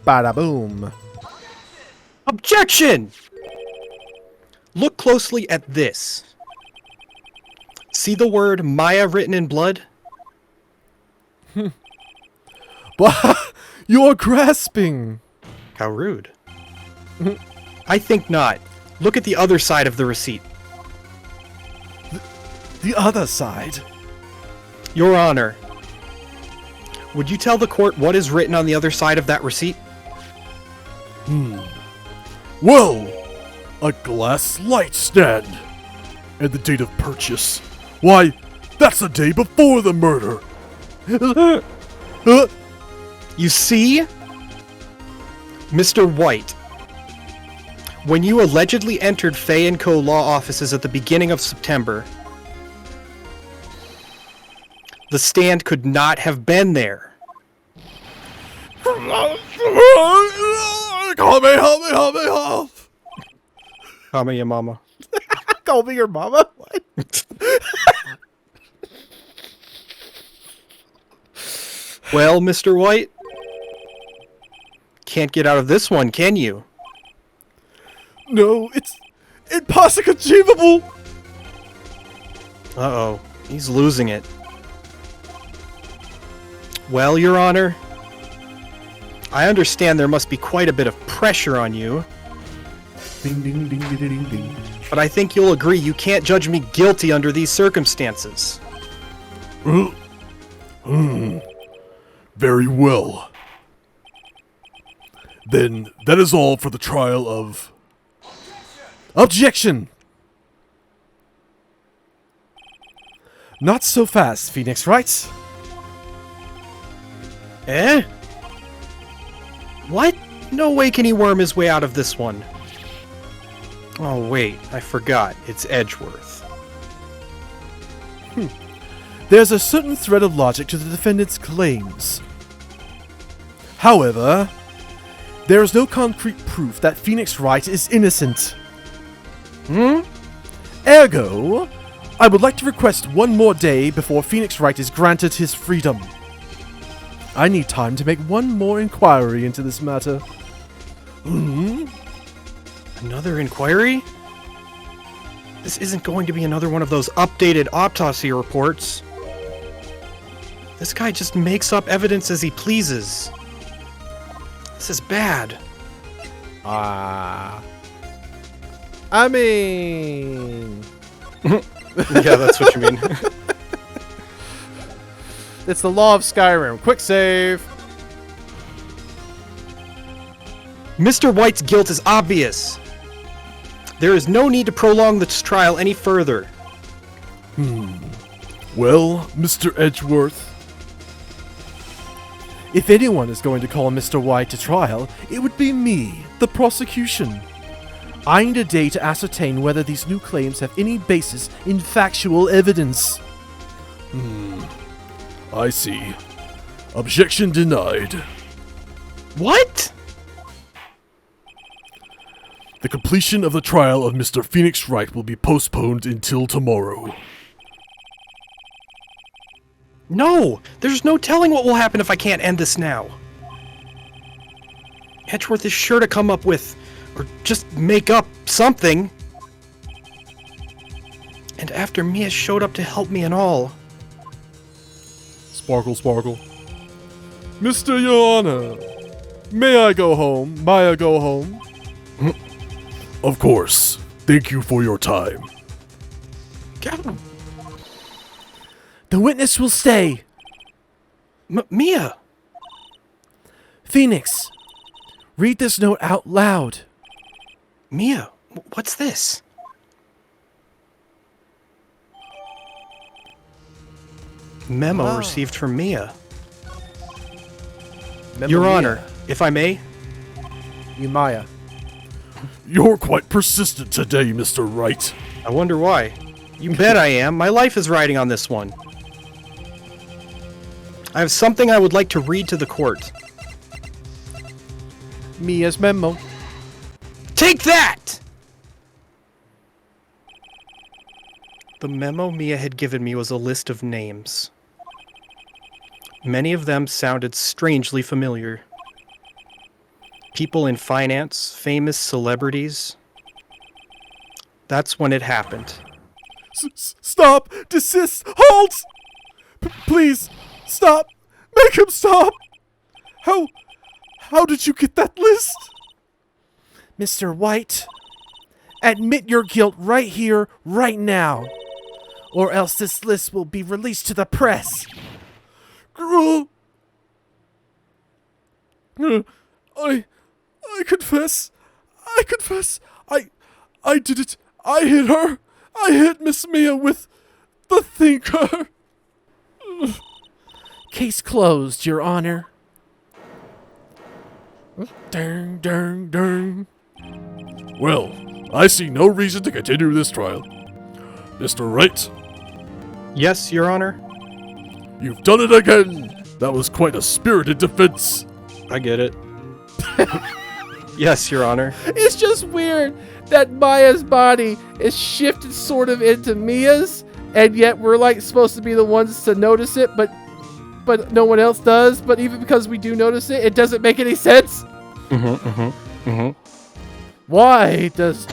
Bada boom. Objection! Look closely at this. See the word Maya written in blood? You're grasping. How rude. I think not. Look at the other side of the receipt. The other side. Your Honor, would you tell the court what is written on the other side of that receipt? Well, a glass light stand. And the date of purchase. Why, that's the day before the murder. You see? Mr. White, when you allegedly entered Fey & Co. law offices at the beginning of September, the stand could not have been there. Help me, help! Call me your mama. Call me your mama? What? Well, Mr. White, can't get out of this one, can you? No, it's impossible. Uh-oh, he's losing it. Well, Your Honor, I understand there must be quite a bit of pressure on you. Ding, ding, ding, ding, ding, ding. But I think you'll agree you can't judge me guilty under these circumstances. Very well. Then that is all for the trial of... Objection! Not so fast, Phoenix Wright. Eh? What? No way can he worm his way out of this one. Oh wait, I forgot. It's Edgeworth. There's a certain thread of logic to the defendant's claims. However, there is no concrete proof that Phoenix Wright is innocent. Ergo, I would like to request one more day before Phoenix Wright is granted his freedom. I need time to make one more inquiry into this matter. Another inquiry? This isn't going to be another one of those updated autopsy reports. This guy just makes up evidence as he pleases. This is bad. I mean... Yeah, that's what you mean. It's the law of Skyrim. Quick save. Mr. White's guilt is obvious. There is no need to prolong this trial any further. Well, Mr. Edgeworth, If anyone is going to call Mr. White to trial, it would be me, the prosecution. I need a day to ascertain whether these new claims have any basis in factual evidence. I see. Objection denied. What? The completion of the trial of Mr. Phoenix Wright will be postponed until tomorrow. No! There's no telling what will happen if I can't end this now. Edgeworth is sure to come up with, or just make up, something. And after Mia showed up to help me and all. Sparkle, sparkle. Mr. Your Honor, may I go home? Maya go home? Of course. Thank you for your time. The witness will stay. Mia! Phoenix, read this note out loud. Mia, what's this? Memo received from Mia. Your Honor, if I may. You Maya. You're quite persistent today, Mr. Wright. I wonder why. You bet I am. My life is riding on this one. I have something I would like to read to the court. Mia's memo. Take that! The memo Mia had given me was a list of names. Many of them sounded strangely familiar. People in finance, famous celebrities. That's when it happened. Stop! Desist! Halt! Please! Stop! Make him stop! How did you get that list? Mr. White, admit your guilt right here, right now. Or else this list will be released to the press. I confess. I confess. I did it. I hit her. I hit Miss Mia with the thinker. Case closed, Your Honor. Dang, dang, dang. Well, I see no reason to continue this trial. Mr. Wright, Yes, Your Honor? you've done it again. That was quite a spirited defense. I get it. Yes, Your Honor. It's just weird that Maya's body is shifted sort of into Mia's, and yet we're like supposed to be the ones to notice it, but no one else does. But even because we do notice it, it doesn't make any sense. Why does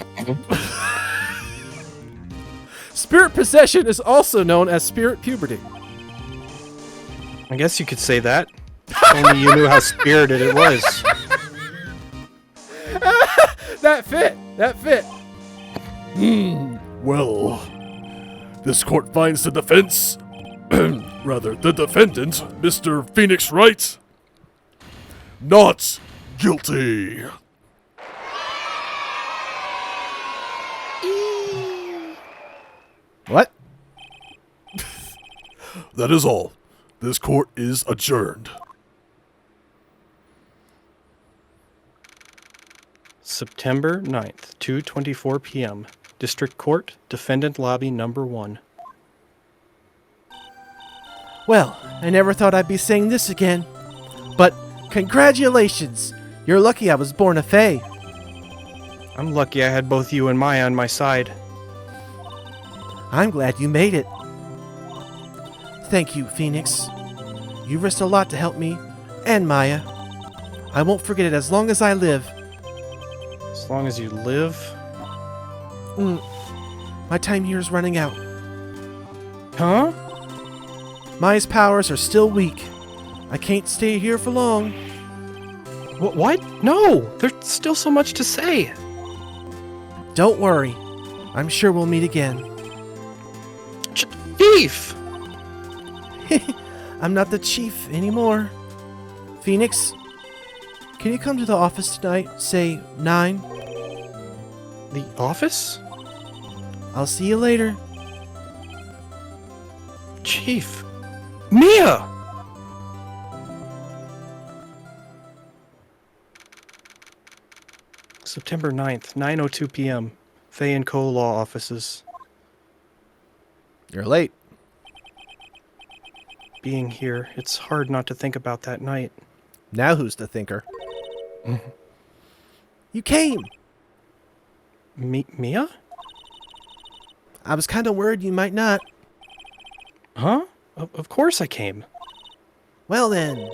spirit possession is also known as spirit puberty? I guess you could say that. Only you knew how spirited it was. That fit. Well, this court finds the defense, rather, the defendant, Mr. Phoenix Wright, not guilty. What? That is all. This court is adjourned. September 9th, 2:24 p.m. District Court, Defendant Lobby Number 1. Well, I never thought I'd be saying this again. But congratulations! You're lucky I was born a Fey. I'm lucky I had both you and Maya on my side. I'm glad you made it. Thank you, Phoenix. You risked a lot to help me and Maya. I won't forget it as long as I live. As long as you live. My time here is running out. Huh? Maya's powers are still weak. I can't stay here for long. What? No! There's still so much to say. Don't worry. I'm sure we'll meet again. Thief! I'm not the chief anymore. Phoenix, can you come to the office tonight, say 9? The office? I'll see you later. Chief. Mia! September 9th, 9:02 p.m. Fey & Co. Law Offices. You're late. Being here, it's hard not to think about that night. Now who's the thinker? You came. Mia? I was kind of worried you might not. Huh? Of course I came. Well then,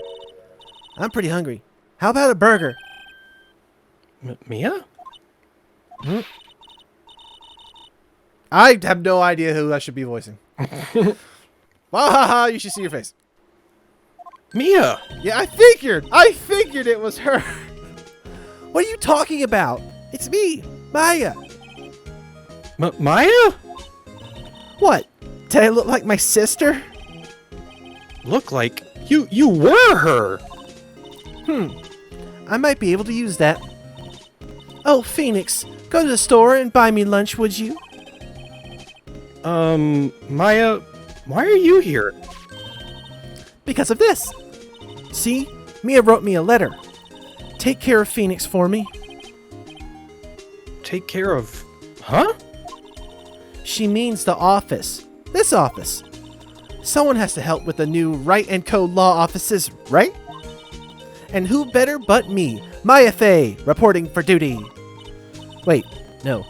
I'm pretty hungry. How about a burger? Mia? I have no idea who I should be voicing. Wahaha, you should see your face. Mia! Yeah, I figured it was her. What are you talking about? It's me, Maya. Maya? What? Did I look like my sister? Look like you were her. I might be able to use that. Oh, Phoenix, go to the store and buy me lunch, would you? Maya, why are you here? Because of this. See, Mia wrote me a letter. Take care of Phoenix for me. Take care of... Huh? She means the office. This office. Someone has to help with the new Wright & Co. law offices, right? And who better but me, Mia Fey, reporting for duty. Wait, no.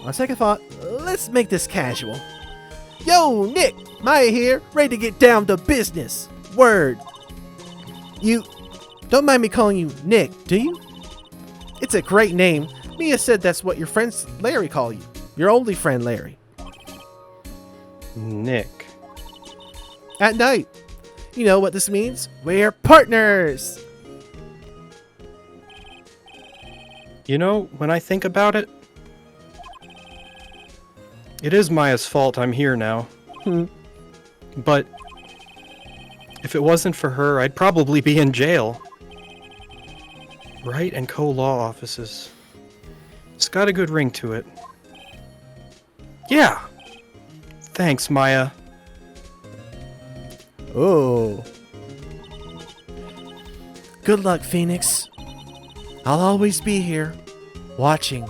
On second thought, let's make this casual. Yo, Nick! Maya here, ready to get down to business. Word. You don't mind me calling you Nick, do you? It's a great name. Mia said that's what your friends Larry call you. Your only friend Larry. Nick. At night. You know what this means? We're partners! You know, when I think about it, it is Maya's fault I'm here now. But if it wasn't for her, I'd probably be in jail. Wright & Co. Law Offices. It's got a good ring to it. Yeah! Thanks, Maya. Oh. Good luck, Phoenix. I'll always be here, watching.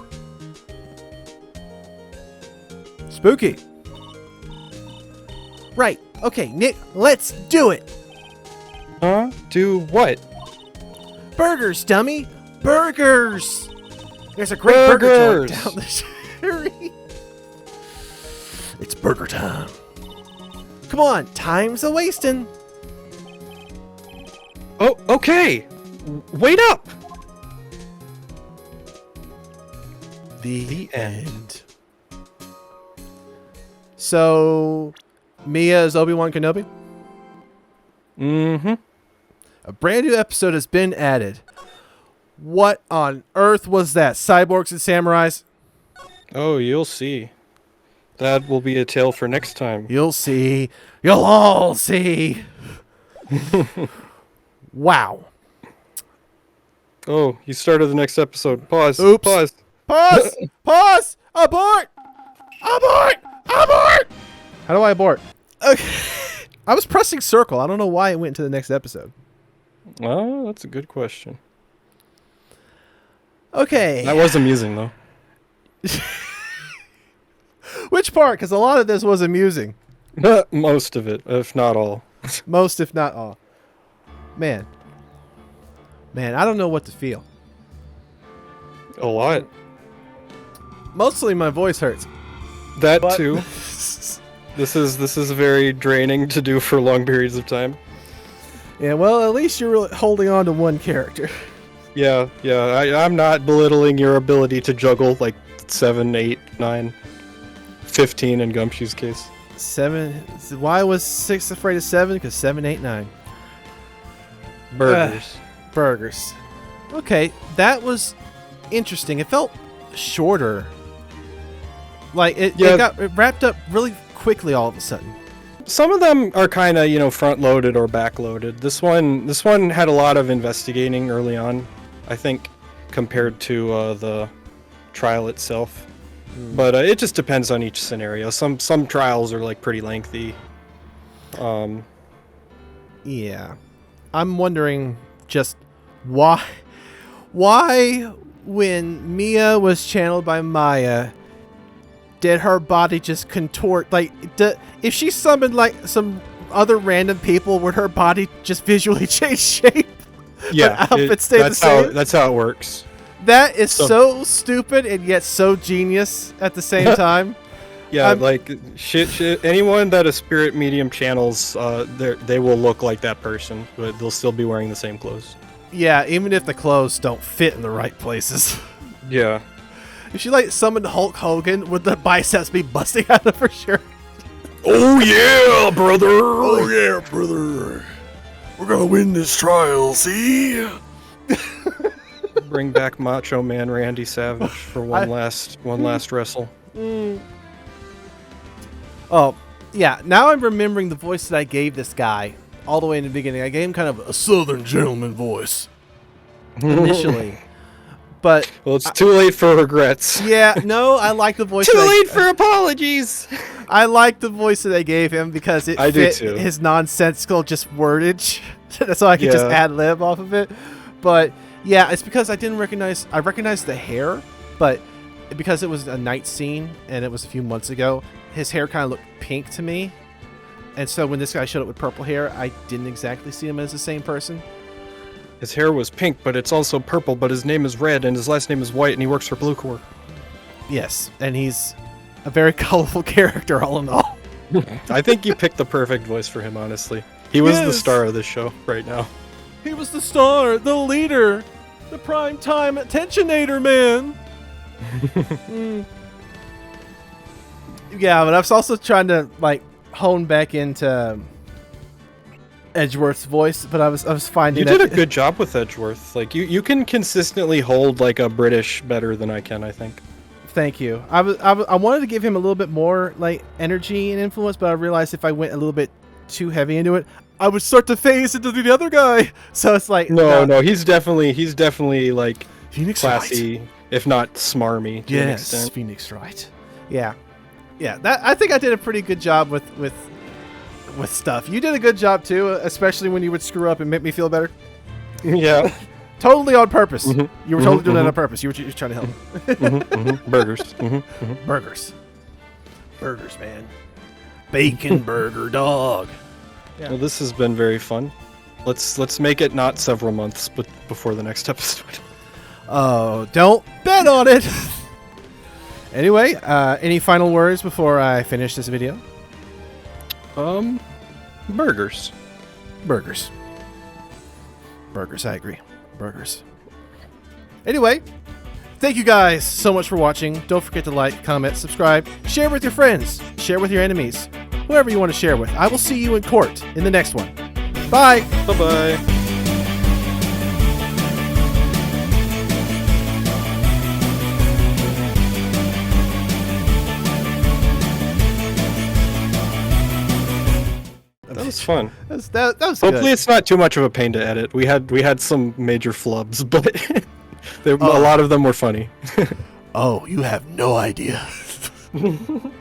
Spooky. Right. Okay, Nick, let's do it. Huh? Do what? Burgers, dummy. Burgers. There's a great burger Burgers. joint down the street. It's burger time. Come on, time's a wasting. Oh, okay! Wait up! The end. So, Mia is Obi-Wan Kenobi? Mm-hmm. A brand new episode has been added. What on earth was that? Cyborgs and samurais? Oh, you'll see. That will be a tale for next time. You'll see. You'll all see. Wow. Oh, you started the next episode. Pause. Oops. Pause. Pause! Pause! Abort! Abort! Abort! How do I abort? Okay. I was pressing circle. I don't know why it went to the next episode. Oh, that's a good question. Okay. That was amusing, though. Which part? Because a lot of this was amusing. Most of it, if not all. Most, if not all. Man, I don't know what to feel. A lot. Mostly my voice hurts. That But- too. This is very draining to do for long periods of time. Yeah, well, at least you're really holding on to one character. Yeah. I'm not belittling your ability to juggle like 7, 8, 9, 15 in Gumshoe's case. 7. Why was 6 afraid of 7? Because 7, 8, 9. Burgers. Burgers. Okay, that was interesting. It felt shorter. Like it wrapped up really quickly all of a sudden. Some of them are kind of, front loaded or back loaded. This one had a lot of investigating early on, I think, compared to the trial itself. But it just depends on each scenario. Some trials are like pretty lengthy. Yeah. I'm wondering just why when Mia was channeled by Maya, did her body just contort? Like, if she summoned like some other random people, would her body just visually change shape? Yeah, but outfit stay the same? That's how it works. That is so stupid and yet so genius at the same time. Yeah, like shit. Anyone that a spirit medium channels, they will look like that person, but they'll still be wearing the same clothes. Yeah, even if the clothes don't fit in the right places. Yeah. If she like summoned Hulk Hogan, would the biceps be busting out of her shirt? Oh yeah, brother. Oh yeah, brother. We're gonna win this trial, see? Bring back Macho Man Randy Savage for one last wrestle. Oh, yeah. Now I'm remembering the voice that I gave this guy all the way in the beginning. I gave him kind of a Southern gentleman voice. initially. But Well, it's too late for regrets. yeah, no, I like the voice. Too that late for apologies. I like the voice that I gave him because it I do fit too. his nonsensical just wordage. So I could just Yeah. ad lib off of it. But yeah, it's because I recognized the hair, but because it was a night scene and it was a few months ago, his hair kind of looked pink to me. And so when this guy showed up with purple hair, I didn't exactly see him as the same person. His hair was pink, but it's also purple, but his name is Red, and his last name is White, and he works for Blue Corps. Yes, and he's a very colorful character all in all. I think you picked the perfect voice for him, honestly. He was the Yes. star of this show right now. He was the star, the leader, the prime time attentionator, man. Yeah, but I was also trying to like hone back into Edgeworth's voice, but I was finding You did that a good job with Edgeworth. Like you can consistently hold like a British better than I can, I think. Thank you. I wanted to give him a little bit more like energy and influence, but I realized if I went a little bit too heavy into it, I would start to phase into the other guy. So it's like No, he's definitely like Phoenix classy, if not smarmy to an Yes, extent. Phoenix Wright. Yeah. That I think I did a pretty good job with stuff. You did a good job too, especially when you would screw up and make me feel better. Yeah. Totally on purpose. Mhm, You were totally doing that on purpose. You were just trying to help me. Burgers. Burgers, man. Bacon burger dog. Yeah. Well, this has been very fun. Let's make it not several months, but before the next episode. Oh, don't bet on it. Anyway, any final words before I finish this video? Burgers. Burgers. I agree. Burgers. Anyway, thank you guys so much for watching. Don't forget to like, comment, subscribe, share with your friends, share with your enemies, whoever you want to share with. I will see you in court in the next one. Bye. Bye-bye. That was fun. That was Hopefully good. it's not too much of a pain to edit. We had some major flubs, but a Oh. lot of them were funny. Oh, you have no idea.